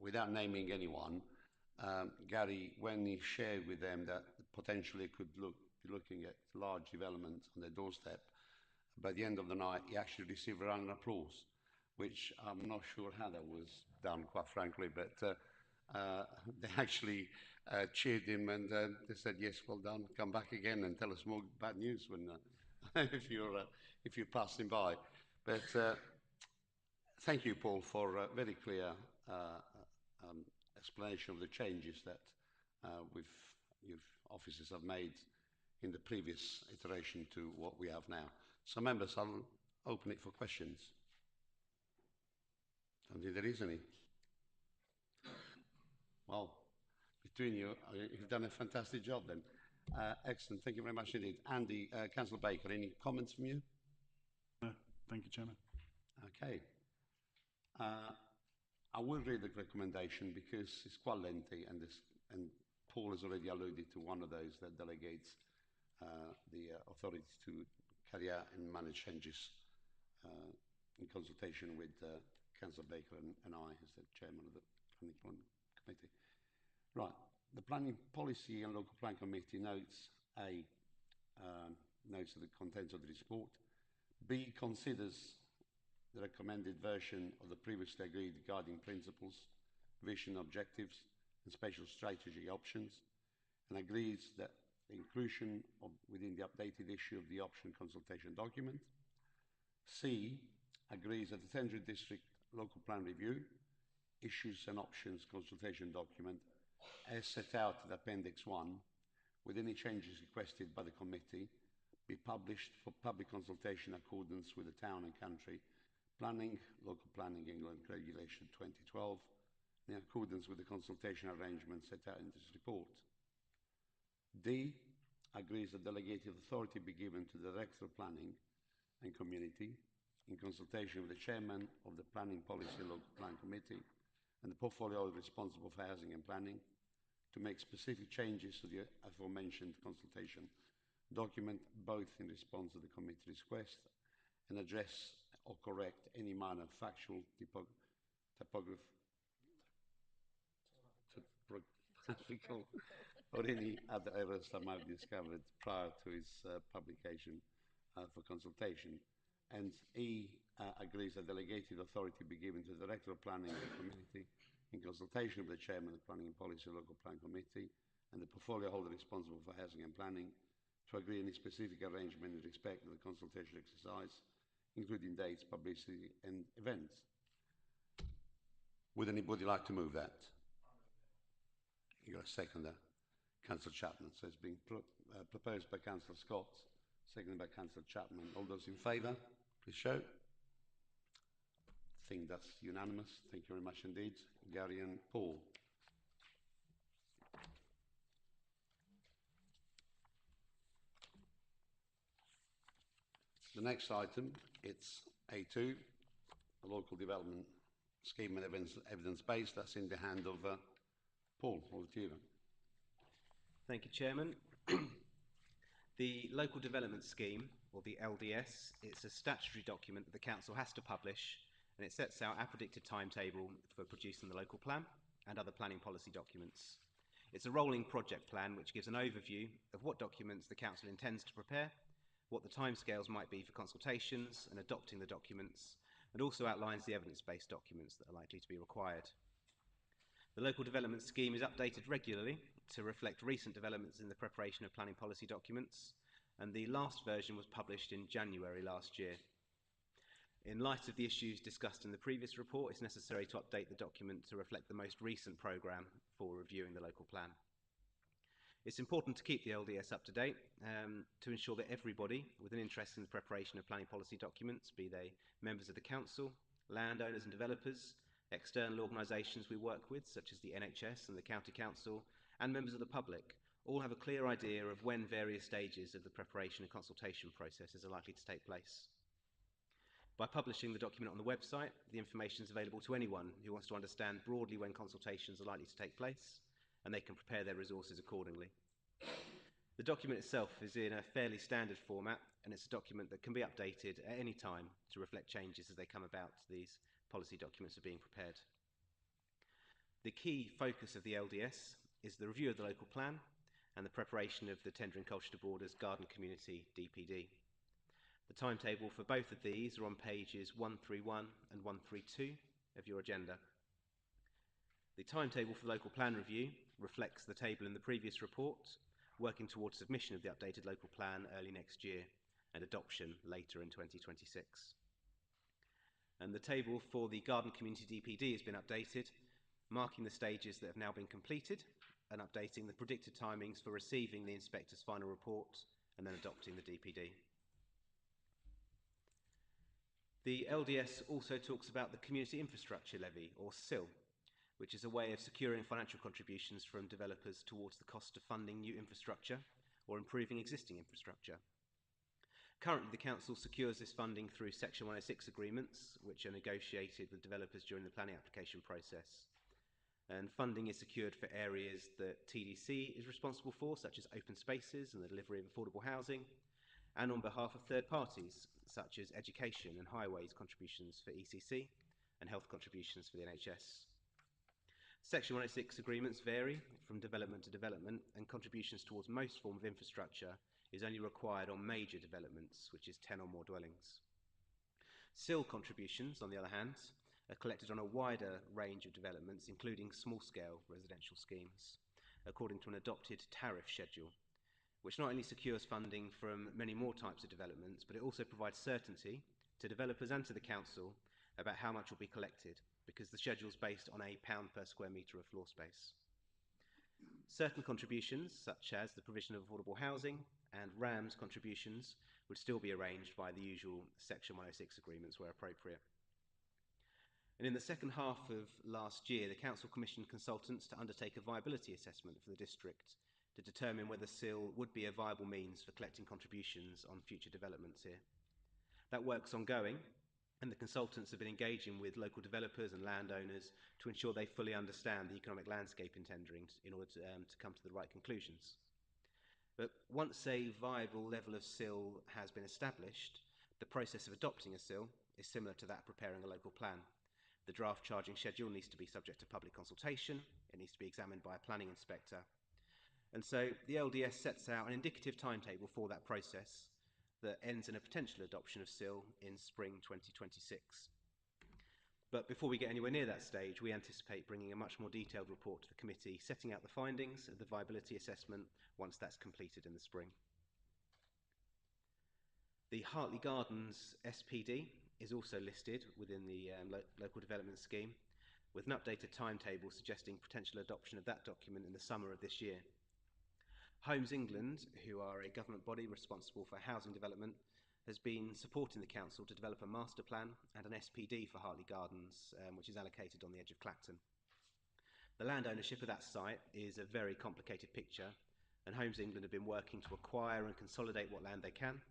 Speaker 1: without naming anyone, Gary, when he shared with them that potentially could be looking at large developments on their doorstep, by the end of the night, he actually received a round of applause, which I'm not sure how that was done, quite frankly, but they actually cheered him and they said, yes, well done, come back again and tell us more bad news when if you're passing by. But thank you, Paul, for a very clear explanation of the changes that your officers have made in the previous iteration to what we have now. So members, I'll open it for questions. Don't think there is any. Well, between you, you've done a fantastic job then. Excellent, thank you very much indeed. Andy, Councillor Baker, any comments from you?
Speaker 11: Thank you, Chairman.
Speaker 1: Okay. I will read the recommendation because it's quite lengthy, and Paul has already alluded to one of those that delegates the authority to carry out and manage changes in consultation with Councillor Baker and I as the chairman of the Planning Committee. Right, the Planning Policy and Local Plan Committee notes notes the contents of the report. B, considers the recommended version of the previously agreed guiding principles, vision objectives and spatial strategy options, and agrees that the inclusion within the updated issue of the option consultation document C agrees that the Tendring District Local Plan Review issues an options consultation document as set out in Appendix 1 with any changes requested by the committee be published for public consultation in accordance with the Town and Country Planning, Local Planning England Regulation 2012, in accordance with the consultation arrangements set out in this report. D agrees that delegated authority be given to the Director of Planning and Community in consultation with the Chairman of the Planning Policy and Local Plan Committee and the portfolio responsible for housing and planning to make specific changes to the aforementioned consultation document, both in response to the committee request and address or correct any minor factual typographical or any other errors that might be discovered prior to its publication for consultation. And E agrees that delegated authority be given to the Director of Planning and Community in consultation with the Chairman of the Planning and Policy Local Plan Committee and the portfolio holder responsible for housing and planning to agree any specific arrangement in respect of the consultation exercise, including dates, publicity and events. Would anybody like to move that? You got a seconder, Councillor Chapman. So it's been proposed by Councillor Scott, seconded by Councillor Chapman. All those in favour, please show. I think that's unanimous. Thank you very much indeed. Gary and Paul. The next item, it's A2, a local development scheme and evidence-based. That's in the hand of Paul. Over to you.
Speaker 12: Thank you, Chairman. The Local Development Scheme, or the LDS, it's a statutory document that the Council has to publish, and it sets out a predicted timetable for producing the local plan and other planning policy documents. It's a rolling project plan which gives an overview of what documents the Council intends to prepare, what the timescales might be for consultations and adopting the documents, and also outlines the evidence-based documents that are likely to be required. The Local Development Scheme is updated regularly to reflect recent developments in the preparation of planning policy documents, and the last version was published in January last year. In light of the issues discussed in the previous report, it's necessary to update the document to reflect the most recent programme for reviewing the local plan. It's important to keep the LDS up to date to ensure that everybody with an interest in the preparation of planning policy documents, be they members of the Council, landowners and developers, external organisations we work with, such as the NHS and the County Council, and members of the public, all have a clear idea of when various stages of the preparation and consultation processes are likely to take place. By publishing the document on the website, the information is available to anyone who wants to understand broadly when consultations are likely to take place, and they can prepare their resources accordingly. The document itself is in a fairly standard format, and it's a document that can be updated at any time to reflect changes as they come about. These policy documents are being prepared. The key focus of the LDS is the review of the local plan and the preparation of the Tendring Colchester Borders Garden Community DPD. The timetable for both of these are on pages 131 and 132 of your agenda. The timetable for the local plan review reflects the table in the previous report, working towards submission of the updated local plan early next year and adoption later in 2026. And the table for the Garden Community DPD has been updated, marking the stages that have now been completed and updating the predicted timings for receiving the inspector's final report and then adopting the DPD. The LDS also talks about the Community Infrastructure Levy, or CIL, which is a way of securing financial contributions from developers towards the cost of funding new infrastructure or improving existing infrastructure. Currently, the Council secures this funding through Section 106 agreements, which are negotiated with developers during the planning application process. And funding is secured for areas that TDC is responsible for, such as open spaces and the delivery of affordable housing, and on behalf of third parties, such as education and highways contributions for ECC and health contributions for the NHS. Section 106 agreements vary from development to development, and contributions towards most forms of infrastructure is only required on major developments, which is 10 or more dwellings. CIL contributions, on the other hand, are collected on a wider range of developments, including small-scale residential schemes, according to an adopted tariff schedule, which not only secures funding from many more types of developments, but it also provides certainty to developers and to the council about how much will be collected, because the schedule's based on £1 per square metre of floor space. Certain contributions, such as the provision of affordable housing and RAMS contributions, would still be arranged by the usual Section 106 agreements where appropriate. And in the second half of last year, the council commissioned consultants to undertake a viability assessment for the district to determine whether SIL would be a viable means for collecting contributions on future developments here. That work's ongoing, and the consultants have been engaging with local developers and landowners to ensure they fully understand the economic landscape in tendering in order to come to the right conclusions. But once a viable level of SIL has been established, the process of adopting a SIL is similar to that of preparing a local plan. The draft charging schedule needs to be subject to public consultation, it needs to be examined by a planning inspector. And so the LDS sets out an indicative timetable for that process that ends in a potential adoption of SIL in spring 2026. But before we get anywhere near that stage, we anticipate bringing a much more detailed report to the committee, setting out the findings of the viability assessment once that's completed in the spring. The Hartley Gardens SPD is also listed within the local development scheme, with an updated timetable suggesting potential adoption of that document in the summer of this year. Homes England, who are a government body responsible for housing development, has been supporting the council to develop a master plan and an SPD for Hartley Gardens, which is allocated on the edge of Clacton. The land ownership of that site is a very complicated picture, and Homes England have been working to acquire and consolidate what land they can,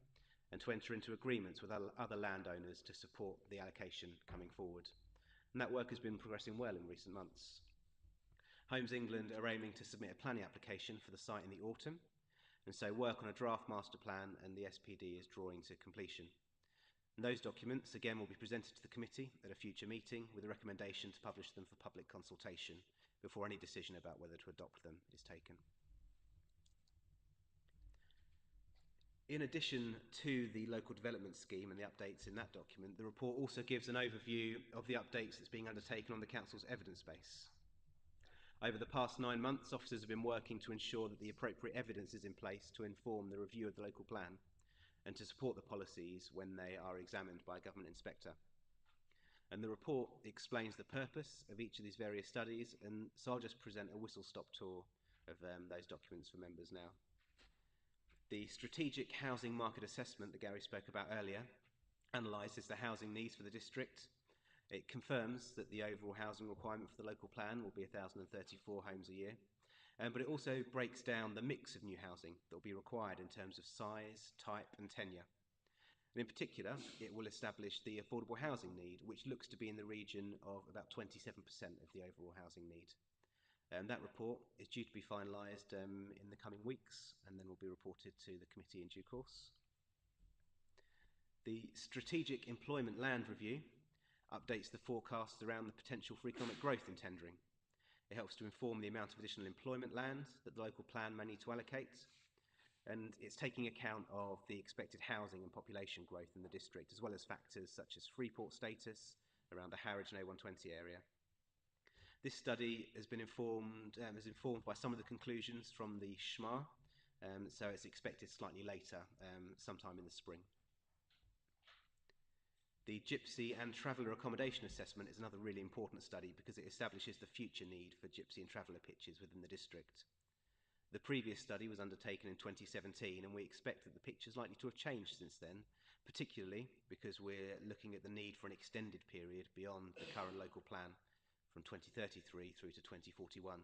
Speaker 12: and to enter into agreements with other landowners to support the allocation coming forward. And that work has been progressing well in recent months. Homes England are aiming to submit a planning application for the site in the autumn, and so work on a draft master plan and the SPD is drawing to completion. And those documents again will be presented to the committee at a future meeting with a recommendation to publish them for public consultation before any decision about whether to adopt them is taken. In addition to the local development scheme and the updates in that document, the report also gives an overview of the updates that's being undertaken on the council's evidence base. Over the past 9 months, officers have been working to ensure that the appropriate evidence is in place to inform the review of the local plan and to support the policies when they are examined by a government inspector. And the report explains the purpose of each of these various studies, and so I'll just present a whistle-stop tour of those documents for members now. The Strategic Housing Market Assessment that Gary spoke about earlier analyses the housing needs for the district. It confirms that the overall housing requirement for the local plan will be 1,034 homes a year, but it also breaks down the mix of new housing that will be required in terms of size, type and tenure. And in particular, it will establish the affordable housing need, which looks to be in the region of about 27% of the overall housing need. That report is due to be finalised in the coming weeks and then will be reported to the committee in due course. The Strategic Employment Land Review updates the forecasts around the potential for economic growth in tendering. It helps to inform the amount of additional employment land that the local plan may need to allocate, and it's taking account of the expected housing and population growth in the district, as well as factors such as Freeport status around the Harwich and A120 area. This study has been informed by some of the conclusions from the SHMA, so it's expected slightly later, sometime in the spring. The Gypsy and Traveller Accommodation Assessment is another really important study because it establishes the future need for gypsy and traveller pitches within the district. The previous study was undertaken in 2017 and we expect that the picture is likely to have changed since then, particularly because we're looking at the need for an extended period beyond the current local plan from 2033 through to 2041.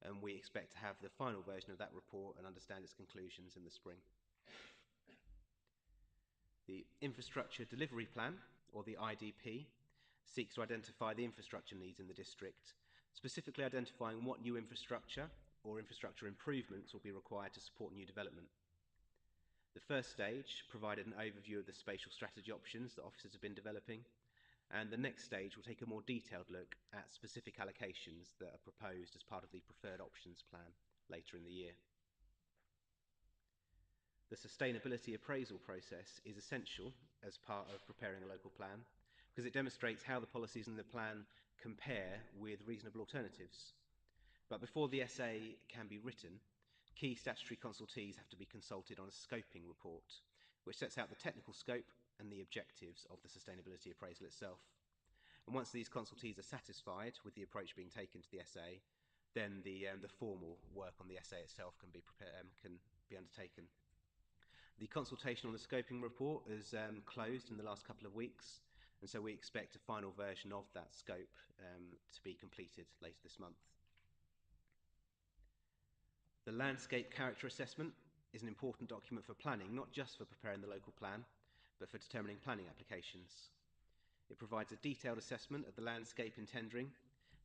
Speaker 12: And we expect to have the final version of that report and understand its conclusions in the spring. The Infrastructure Delivery Plan, or the IDP, seeks to identify the infrastructure needs in the district, specifically identifying what new infrastructure or infrastructure improvements will be required to support new development. The first stage provided an overview of the spatial strategy options that officers have been developing, and the next stage will take a more detailed look at specific allocations that are proposed as part of the preferred options plan later in the year. The sustainability appraisal process is essential as part of preparing a local plan because it demonstrates how the policies in the plan compare with reasonable alternatives. But before the SA can be written, key statutory consultees have to be consulted on a scoping report, which sets out the technical scope and the objectives of the sustainability appraisal itself. And once these consultees are satisfied with the approach being taken to the essay, then the formal work on the essay itself can be undertaken. The consultation on the scoping report is closed in the last couple of weeks, and so we expect a final version of that scope to be completed later this month. The landscape character assessment is an important document for planning, not just for preparing the local plan, but for determining planning applications. It provides a detailed assessment of the landscape in tendering,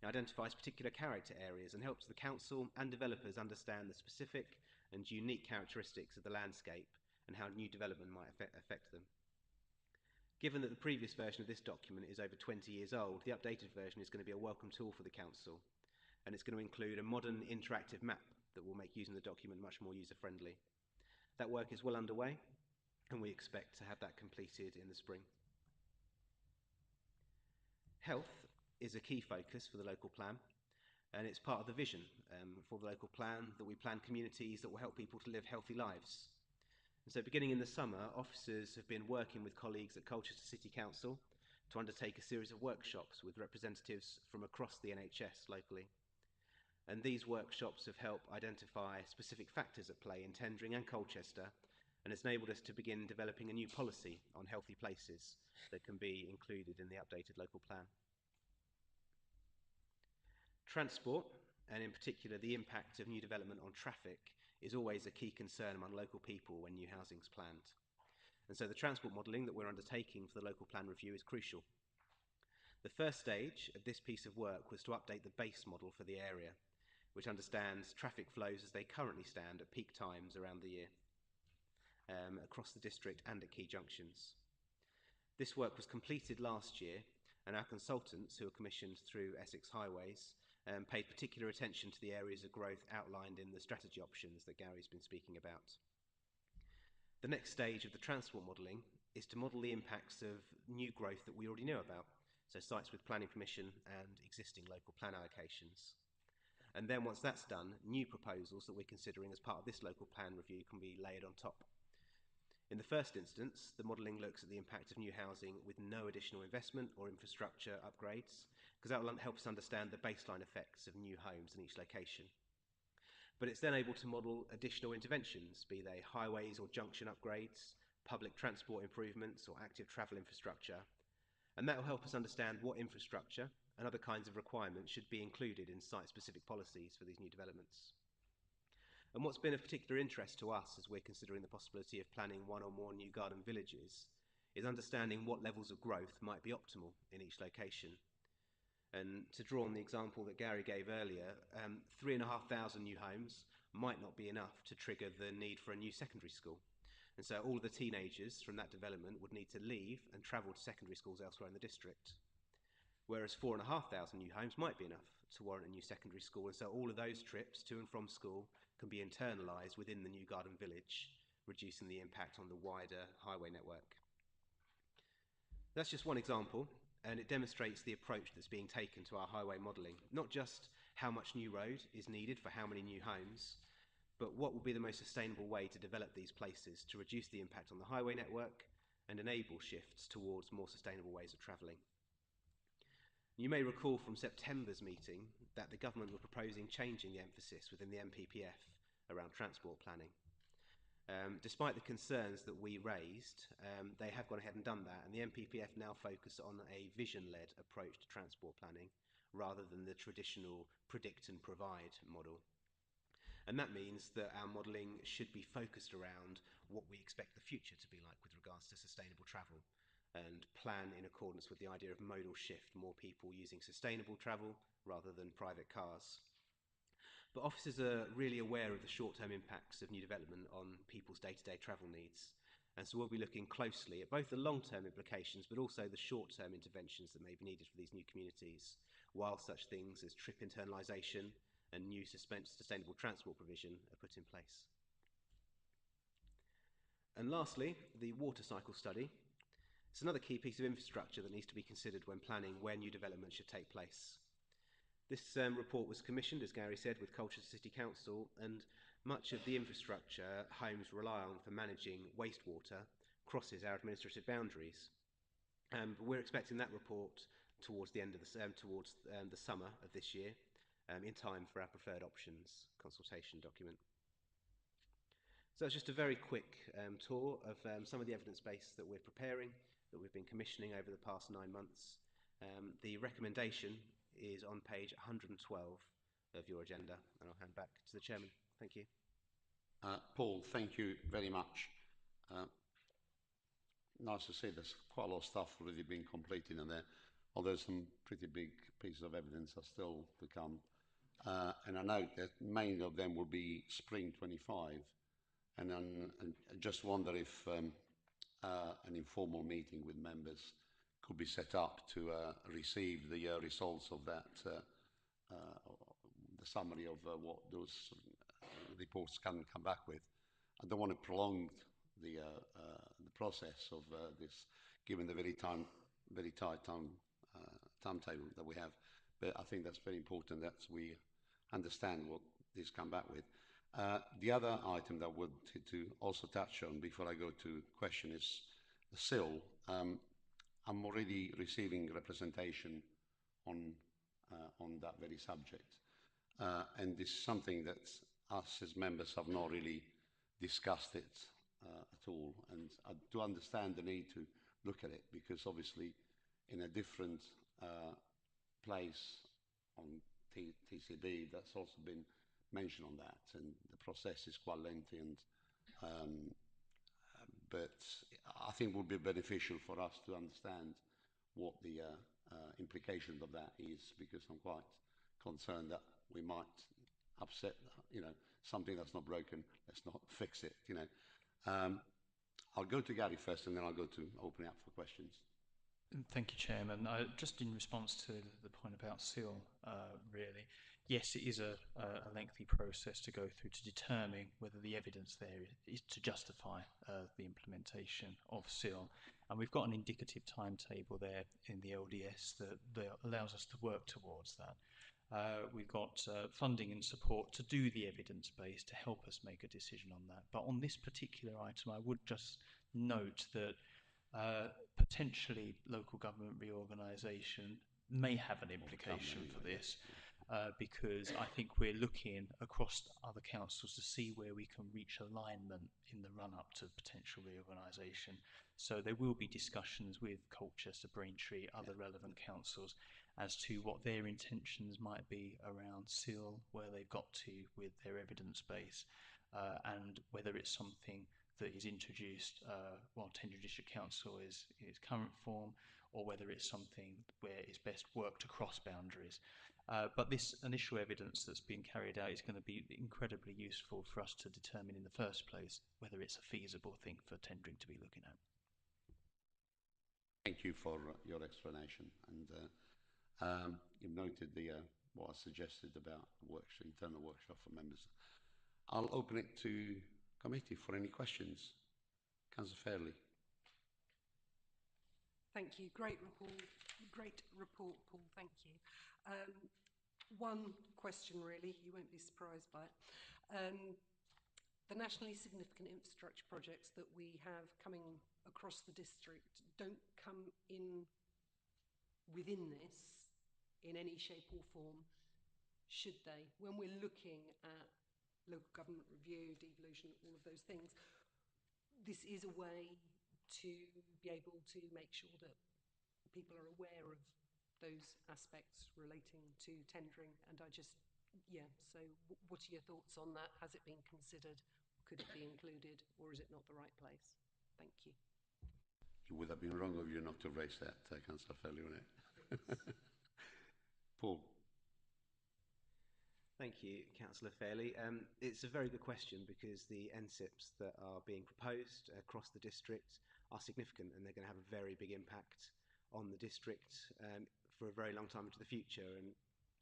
Speaker 12: and identifies particular character areas and helps the council and developers understand the specific and unique characteristics of the landscape and how new development might affect them. Given that the previous version of this document is over 20 years old, the updated version is going to be a welcome tool for the council, and it's going to include a modern interactive map that will make using the document much more user-friendly. That work is well underway, and we expect to have that completed in the spring. Health is a key focus for the local plan, and it's part of the vision for the local plan that we plan communities that will help people to live healthy lives. And so beginning in the summer, officers have been working with colleagues at Colchester City Council to undertake a series of workshops with representatives from across the NHS locally. And these workshops have helped identify specific factors at play in tendering and Colchester, and it's enabled us to begin developing a new policy on healthy places that can be included in the updated local plan. Transport, and in particular the impact of new development on traffic, is always a key concern among local people when new housing is planned. And so the transport modelling that we're undertaking for the local plan review is crucial. The first stage of this piece of work was to update the base model for the area, which understands traffic flows as they currently stand at peak times around the year, across the district and at key junctions. This work was completed last year, and our consultants, who are commissioned through Essex Highways, paid particular attention to the areas of growth outlined in the strategy options that Gary's been speaking about. The next stage of the transport modelling is to model the impacts of new growth that we already know about, so sites with planning permission and existing local plan allocations. And then once that's done, new proposals that we're considering as part of this local plan review can be layered on top. In the first instance, the modelling looks at the impact of new housing with no additional investment or infrastructure upgrades, because that will help us understand the baseline effects of new homes in each location. But it's then able to model additional interventions, be they highways or junction upgrades, public transport improvements or active travel infrastructure, and that will help us understand what infrastructure and other kinds of requirements should be included in site-specific policies for these new developments. And what's been of particular interest to us as we're considering the possibility of planning one or more new garden villages is understanding what levels of growth might be optimal in each location. And to draw on the example that Gary gave earlier, 3,500 new homes might not be enough to trigger the need for a new secondary school. And so all of the teenagers from that development would need to leave and travel to secondary schools elsewhere in the district. Whereas 4,500 new homes might be enough to warrant a new secondary school, and so all of those trips to and from school can be internalised within the new garden village, reducing the impact on the wider highway network. That's just one example, and it demonstrates the approach that's being taken to our highway modelling, not just how much new road is needed for how many new homes, but what will be the most sustainable way to develop these places to reduce the impact on the highway network and enable shifts towards more sustainable ways of travelling. You may recall from September's meeting that the government were proposing changing the emphasis within the NPPF around transport planning. Despite the concerns that we raised, they have gone ahead and done that, and the NPPF now focus on a vision-led approach to transport planning rather than the traditional predict and provide model. And that means that our modelling should be focused around what we expect the future to be like with regards to sustainable travel, and plan in accordance with the idea of modal shift, more people using sustainable travel rather than private cars. But officers are really aware of the short-term impacts of new development on people's day-to-day travel needs, and so we'll be looking closely at both the long-term implications but also the short-term interventions that may be needed for these new communities, while such things as trip internalisation and new sustainable transport provision are put in place. And lastly, the water cycle study. It's another key piece of infrastructure that needs to be considered when planning where new development should take place. This report was commissioned, as Gary said, with Colchester City Council, and much of the infrastructure homes rely on for managing wastewater crosses our administrative boundaries. But we're expecting that report towards the end of the summer of this year, in time for our preferred options consultation document. So it's just a very quick tour of some of the evidence base that we're preparing, that we've been commissioning over the past 9 months. The recommendation is on page 112 of your agenda, and I'll hand back to the chairman. Thank you.
Speaker 1: Paul, thank you very much. Nice to see there's quite a lot of stuff already been completed in there, although some pretty big pieces of evidence are still to come. And I know that many of them will be spring 25, and I just wonder if an informal meeting with members could be set up to receive the results of that, the summary of what those reports can come back with. I don't want to prolong the process of this, given the very tight timetable that we have. But I think that's very important that we understand what these come back with. The other item that I would to also touch on before I go to question is the SIL. I'm already receiving representation on that very subject, and this is something that us as members have not really discussed it at all, and I do understand the need to look at it, because obviously in a different place on TCD that's also been mentioned on that, and the process is quite lengthy, and but I think it would be beneficial for us to understand what the implications of that is, because I'm quite concerned that we might upset, something that's not broken, let's not fix it, I'll go to Gary first, and then I'll go to open up for questions.
Speaker 8: Thank you, Chairman. Just in response to the point about SIL, really, yes, it is a lengthy process to go through to determine whether the evidence there is to justify the implementation of SIL. And we've got an indicative timetable there in the LDS that allows us to work towards that. We've got funding and support to do the evidence base to help us make a decision on that. But on this particular item, I would just note that potentially local government reorganisation may have an implication for this, because I think we're looking across other councils to see where we can reach alignment in the run-up to potential reorganisation. So there will be discussions with Colchester, Braintree, other relevant councils as to what their intentions might be around SIL, where they've got to with their evidence base, and whether it's something that is introduced while Tendring District Council is in its current form, or whether it's something where it's best worked across boundaries. But this initial evidence that's being carried out is going to be incredibly useful for us to determine in the first place whether it's a feasible thing for tendering to be looking at.
Speaker 1: Thank you for your explanation, and you've noted what I suggested about internal workshop for members. I'll open it to committee for any questions. Councillor Fairley.
Speaker 4: Thank you. Great report, Paul. Thank you. One question, really. You won't be surprised by it. The nationally significant infrastructure projects that we have coming across the district don't come in within this in any shape or form, should they? When we're looking at local government review, devolution, all of those things, this is a way to be able to make sure that people are aware of those aspects relating to tendering. And so what are your thoughts on that? Has it been considered? Could it be included, or is it not the right place? Thank you.
Speaker 1: It would have been wrong of you not to raise that, Councillor Fairley, wouldn't it? Paul.
Speaker 12: Thank you, Councillor Fairley. It's a very good question, because the NSIPs that are being proposed across the district are significant, and they're going to have a very big impact on the district for a very long time into the future. And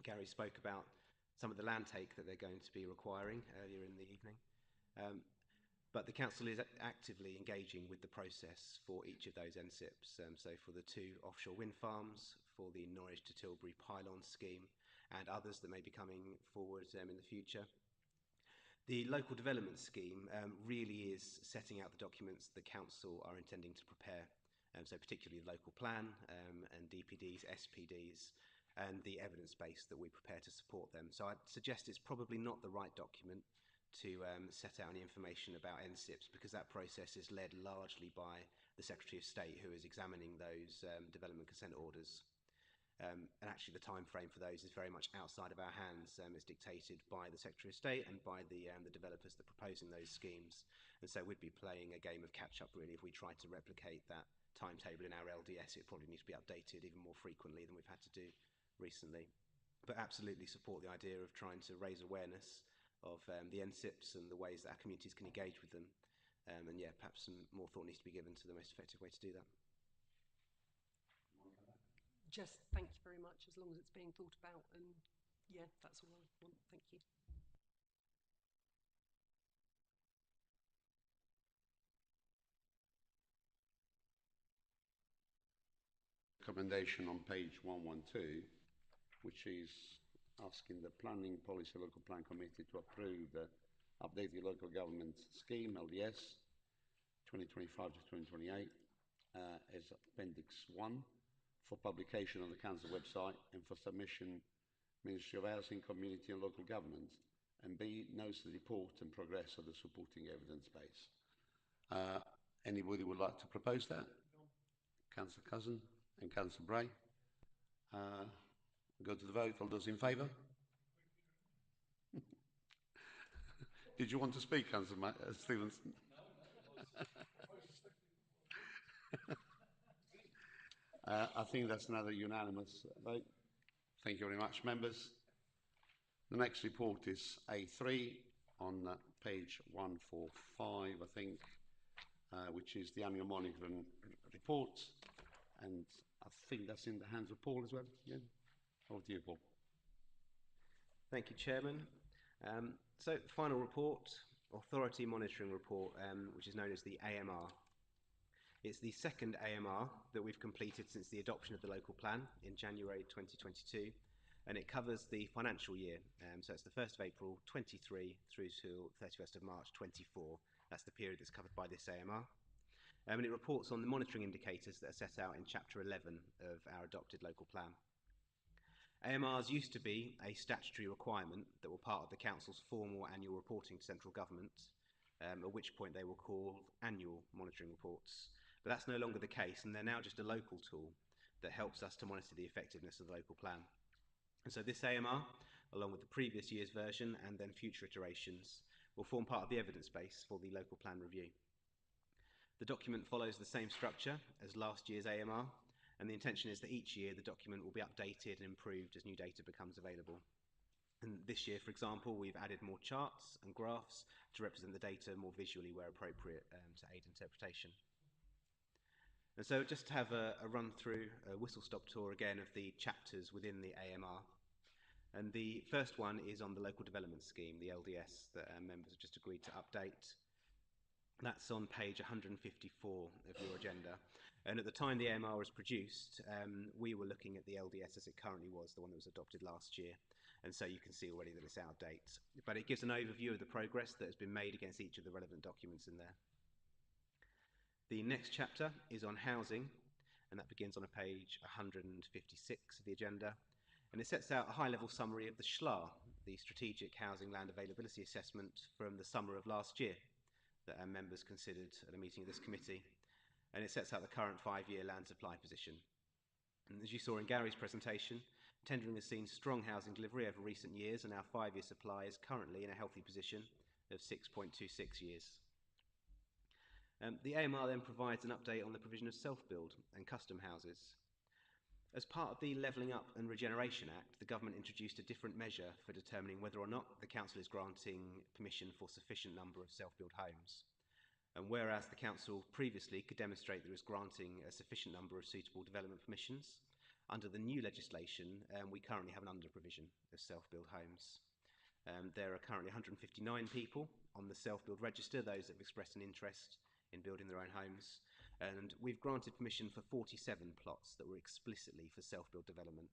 Speaker 12: Gary spoke about some of the land take that they're going to be requiring earlier in the evening. But the council is actively engaging with the process for each of those NSIPs. So for the 2 offshore wind farms, for the Norwich to Tilbury pylon scheme, and others that may be coming forward in the future. The local development scheme really is setting out the documents the council are intending to prepare, so particularly the local plan and DPDs, SPDs, and the evidence base that we prepare to support them. So I'd suggest it's probably not the right document to set out any information about NSIPs, because that process is led largely by the Secretary of State, who is examining those development consent orders. And actually the time frame for those is very much outside of our hands. It's dictated by the Secretary of State and by the developers that are proposing those schemes. And so we'd be playing a game of catch-up really if we tried to replicate that timetable in our LDS. It probably needs to be updated even more frequently than we've had to do recently. But absolutely support the idea of trying to raise awareness of the NSIPs and the ways that our communities can engage with them. And yeah, perhaps some more thought needs to be given to the most effective way to do that.
Speaker 4: Just thank you very much, as long as it's being thought about, and yeah, that's all I want. Thank you.
Speaker 1: Recommendation on page 112, which is asking the Planning Policy Local Plan Committee to approve the updated local government scheme, LDS, 2025 to 2028, as Appendix 1, for publication on the Council website and for submission Ministry of Housing, Community and Local Government, and B, notes the report and progress of the supporting evidence base. Anybody would like to propose that? Councillor Cousin and Councillor Bray. Go to the vote. All those in favour? Did you want to speak, Councillor Stevenson? I think that's another unanimous vote. Thank you very much, members. The next report is A3 on page 145, I think, which is the annual monitoring report. And I think that's in the hands of Paul as well. Yeah. Over to you, Paul.
Speaker 12: Thank you, Chairman. So, final report, Authority Monitoring Report, which is known as the AMR. It's the second AMR that we've completed since the adoption of the local plan in January 2022, and it covers the financial year. So it's the 1st of April 23 through to 31st of March 24. That's the period that's covered by this AMR. And it reports on the monitoring indicators that are set out in Chapter 11 of our adopted local plan. AMRs used to be a statutory requirement that were part of the Council's formal annual reporting to central government, at which point they were called annual monitoring reports. But that's no longer the case, and they're now just a local tool that helps us to monitor the effectiveness of the local plan. And so this AMR, along with the previous year's version and then future iterations, will form part of the evidence base for the local plan review. The document follows the same structure as last year's AMR, and the intention is that each year the document will be updated and improved as new data becomes available. And this year, for example, we've added more charts and graphs to represent the data more visually where appropriate to aid interpretation. And so just to have a run through, a whistle-stop tour again of the chapters within the AMR. And the first one is on the local development scheme, the LDS, that our members have just agreed to update. That's on page 154 of your agenda. And at the time the AMR was produced, we were looking at the LDS as it currently was, the one that was adopted last year. And so you can see already that it's out of date. But it gives an overview of the progress that has been made against each of the relevant documents in there. The next chapter is on housing, and that begins on page 156 of the agenda. And it sets out a high-level summary of the SHLA, the Strategic Housing Land Availability Assessment from the summer of last year that our members considered at a meeting of this committee. And it sets out the current 5-year land supply position. And as you saw in Gary's presentation, tendering has seen strong housing delivery over recent years, and our 5-year supply is currently in a healthy position of 6.26 years. The AMR then provides an update on the provision of self-build and custom houses. As part of the Levelling Up and Regeneration Act, the government introduced a different measure for determining whether or not the council is granting permission for sufficient number of self-build homes. And whereas the council previously could demonstrate that it was granting a sufficient number of suitable development permissions, under the new legislation, we currently have an under-provision of self-build homes. There are currently 159 people on the self-build register, those that have expressed an interest in building their own homes, and we've granted permission for 47 plots that were explicitly for self-build development.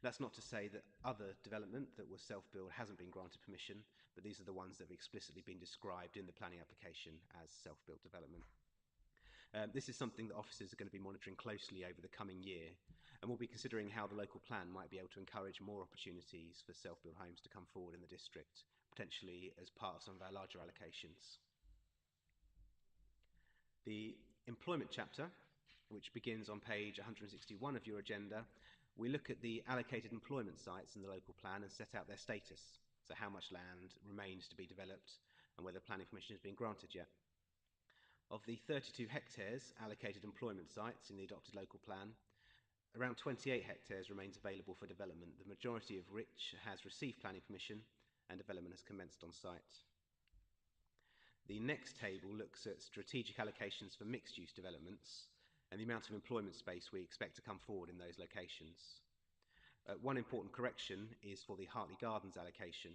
Speaker 12: That's not to say that other development that was self-built hasn't been granted permission, but these are the ones that have explicitly been described in the planning application as self-built development. This is something that officers are going to be monitoring closely over the coming year, and we'll be considering how the local plan might be able to encourage more opportunities for self-built homes to come forward in the district, potentially as part of some of our larger allocations. The employment chapter, which begins on page 161 of your agenda, we look at the allocated employment sites in the local plan and set out their status, so how much land remains to be developed and whether planning permission has been granted yet. Of the 32 hectares allocated employment sites in the adopted local plan, around 28 hectares remains available for development, the majority of which has received planning permission and development has commenced on site. The next table looks at strategic allocations for mixed-use developments and the amount of employment space we expect to come forward in those locations. One important correction is for the Hartley Gardens allocation.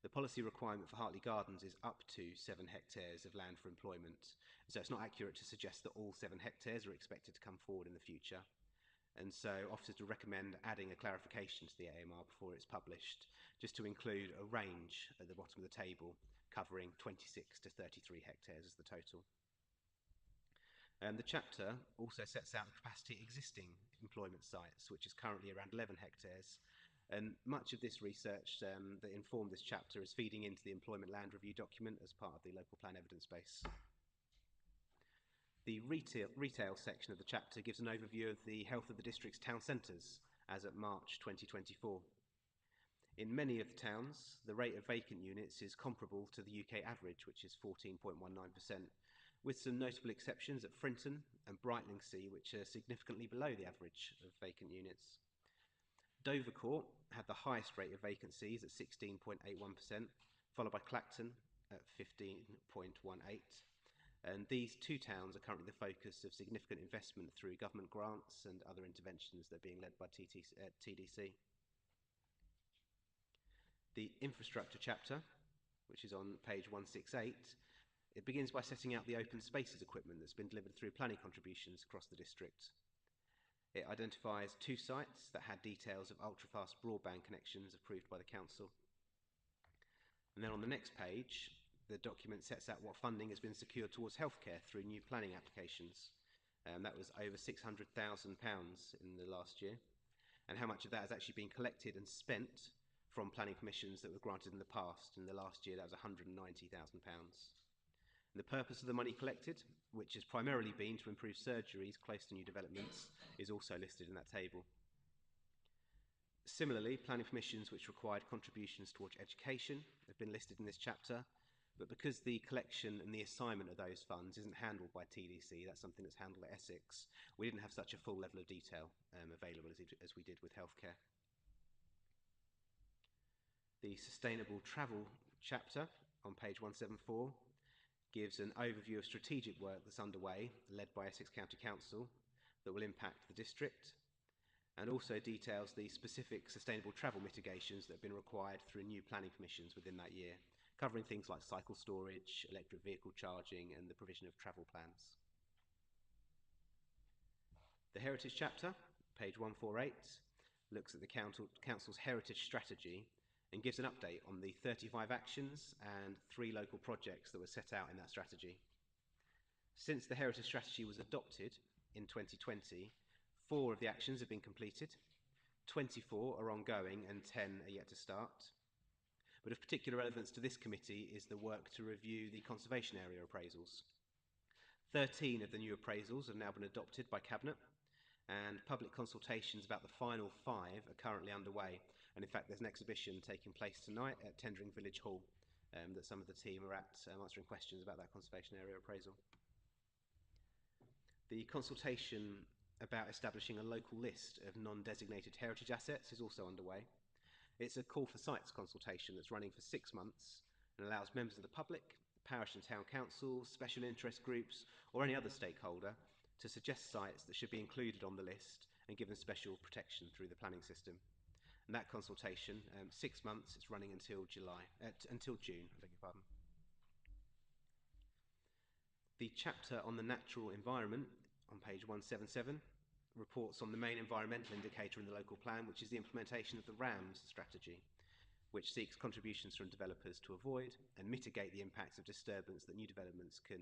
Speaker 12: The policy requirement for Hartley Gardens is up to 7 hectares of land for employment, so it's not accurate to suggest that all 7 hectares are expected to come forward in the future. And so officers would recommend adding a clarification to the AMR before it's published, just to include a range at the bottom of the table, covering 26 to 33 hectares as the total. The chapter also sets out the capacity existing employment sites, which is currently around 11 hectares. And much of this research that informed this chapter is feeding into the Employment Land Review document as part of the local plan evidence base. The retail section of the chapter gives an overview of the health of the district's town centres as at March 2024. In many of the towns, the rate of vacant units is comparable to the UK average, which is 14.19%, with some notable exceptions at Frinton and Brightlingsea, which are significantly below the average of vacant units. Dovercourt had the highest rate of vacancies at 16.81%, followed by Clacton at 15.18%. And these two towns are currently the focus of significant investment through government grants and other interventions that are being led by TDC. The infrastructure chapter, which is on page 168, it begins by setting out the open spaces equipment that's been delivered through planning contributions across the district. It identifies 2 sites that had details of ultra-fast broadband connections approved by the council. And then on the next page, the document sets out what funding has been secured towards healthcare through new planning applications. That was over £600,000 in the last year, and how much of that has actually been collected and spent from planning permissions that were granted in the past. In the last year, that was £190,000. The purpose of the money collected, which has primarily been to improve surgeries close to new developments, is also listed in that table. Similarly, planning permissions which required contributions towards education have been listed in this chapter, but because the collection and the assignment of those funds isn't handled by TDC, that's something that's handled at Essex, we didn't have such a full level of detail available as we did with healthcare. The sustainable travel chapter on page 174 gives an overview of strategic work that's underway, led by Essex County Council, that will impact the district, and also details the specific sustainable travel mitigations that have been required through new planning permissions within that year, covering things like cycle storage, electric vehicle charging, and the provision of travel plans. The heritage chapter, page 148, looks at the council's heritage strategy and gives an update on the 35 actions and 3 local projects that were set out in that strategy. Since the heritage strategy was adopted in 2020, 4 of the actions have been completed, 24 are ongoing, and 10 are yet to start. But of particular relevance to this committee is the work to review the conservation area appraisals. 13 of the new appraisals have now been adopted by Cabinet, and public consultations about the final 5 are currently underway. And in fact, there's an exhibition taking place tonight at Tendring Village Hall that some of the team are at, answering questions about that conservation area appraisal. The consultation about establishing a local list of non-designated heritage assets is also underway. It's a call for sites consultation that's running for 6 months and allows members of the public, parish and town councils, special interest groups, or any other stakeholder to suggest sites that should be included on the list and given special protection through the planning system. And that consultation, 6 months, it's running until June, I beg your pardon. The chapter on the natural environment on page 177 reports on the main environmental indicator in the local plan, which is the implementation of the RAMS strategy, which seeks contributions from developers to avoid and mitigate the impacts of disturbance that new developments can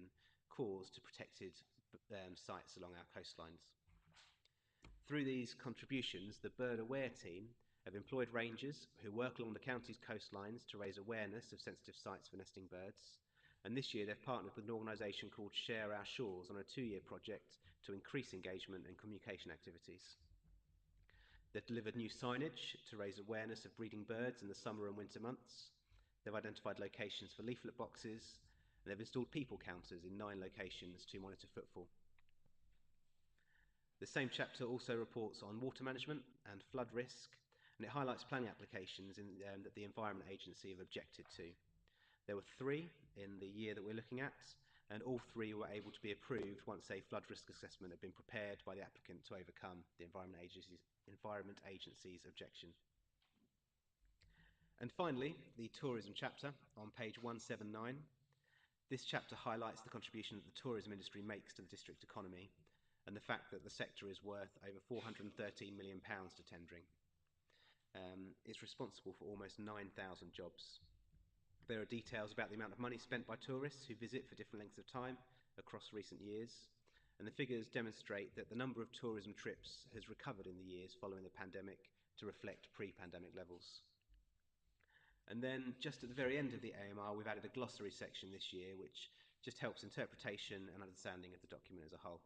Speaker 12: cause to protected sites along our coastlines. Through these contributions, the Bird Aware team have employed rangers who work along the county's coastlines to raise awareness of sensitive sites for nesting birds. And this year they've partnered with an organisation called Share Our Shores on a 2-year project to increase engagement and communication activities. They've delivered new signage to raise awareness of breeding birds in the summer and winter months. They've identified locations for leaflet boxes, and they've installed people counters in 9 locations to monitor footfall. The same chapter also reports on water management and flood risk, and it highlights planning applications that the Environment Agency have objected to. There were 3 in the year that we're looking at, and all 3 were able to be approved once a flood risk assessment had been prepared by the applicant to overcome the Environment Agency's objection. And finally, the tourism chapter on page 179. This chapter highlights the contribution that the tourism industry makes to the district economy and the fact that the sector is worth over £413 million to tendering. It's responsible for almost 9,000 jobs. There are details about the amount of money spent by tourists who visit for different lengths of time across recent years, and the figures demonstrate that the number of tourism trips has recovered in the years following the pandemic to reflect pre-pandemic levels. And then just at the very end of the AMR, we've added a glossary section this year, which just helps interpretation and understanding of the document as a whole.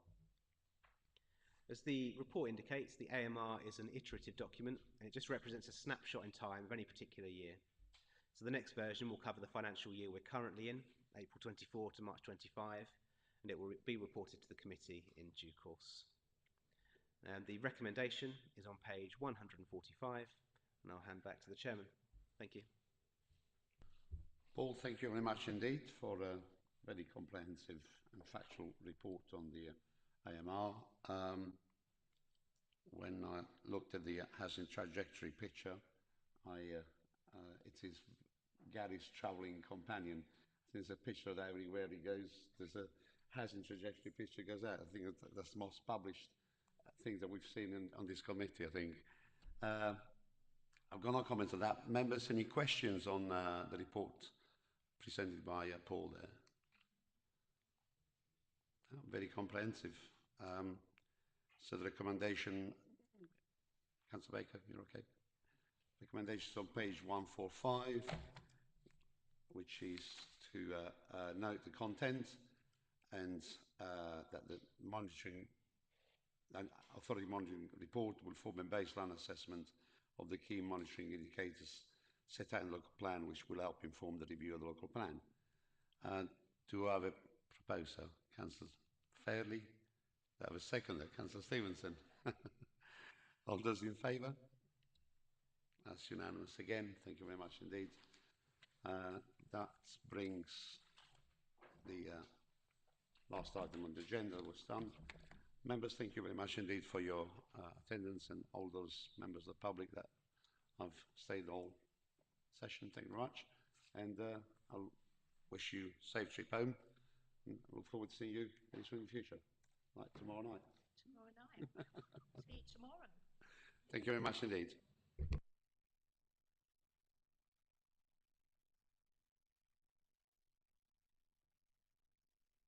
Speaker 12: As the report indicates, the AMR is an iterative document, and it just represents a snapshot in time of any particular year. So the next version will cover the financial year we're currently in, April 24 to March 25, and it will be reported to the committee in due course. And the recommendation is on page 145, and I'll hand back to the chairman. Thank you.
Speaker 1: Paul, thank you very much indeed for a very comprehensive and factual report on the AMR. When I looked at the housing trajectory picture, it is Gary's travelling companion. There's a picture that everywhere he goes, there's a housing trajectory picture goes out. I think that's the most published thing that we've seen on this committee, I think. I've got no comment on that. Members, any questions on the report presented by Paul there? Very comprehensive. So the recommendation, Councillor Baker, you're okay? Recommendations on page 145, which is to note the content and that the monitoring and authority monitoring report will form a baseline assessment of the key monitoring indicators set out in the local plan, which will help inform the review of the local plan. Do I have a proposer? Councillor Fairley? Do I have a seconder? Councillor Stevenson? All those in favour? That's unanimous again. Thank you very much indeed. That brings the last item on the agenda was done. Members, thank you very much indeed for your attendance, and all those members of the public that have stayed all session. Thank you very much. And I'll wish you a safe trip home. And I look forward to seeing you very soon in the future, like tomorrow night.
Speaker 5: Tomorrow night. See you tomorrow.
Speaker 1: Thank you very much indeed.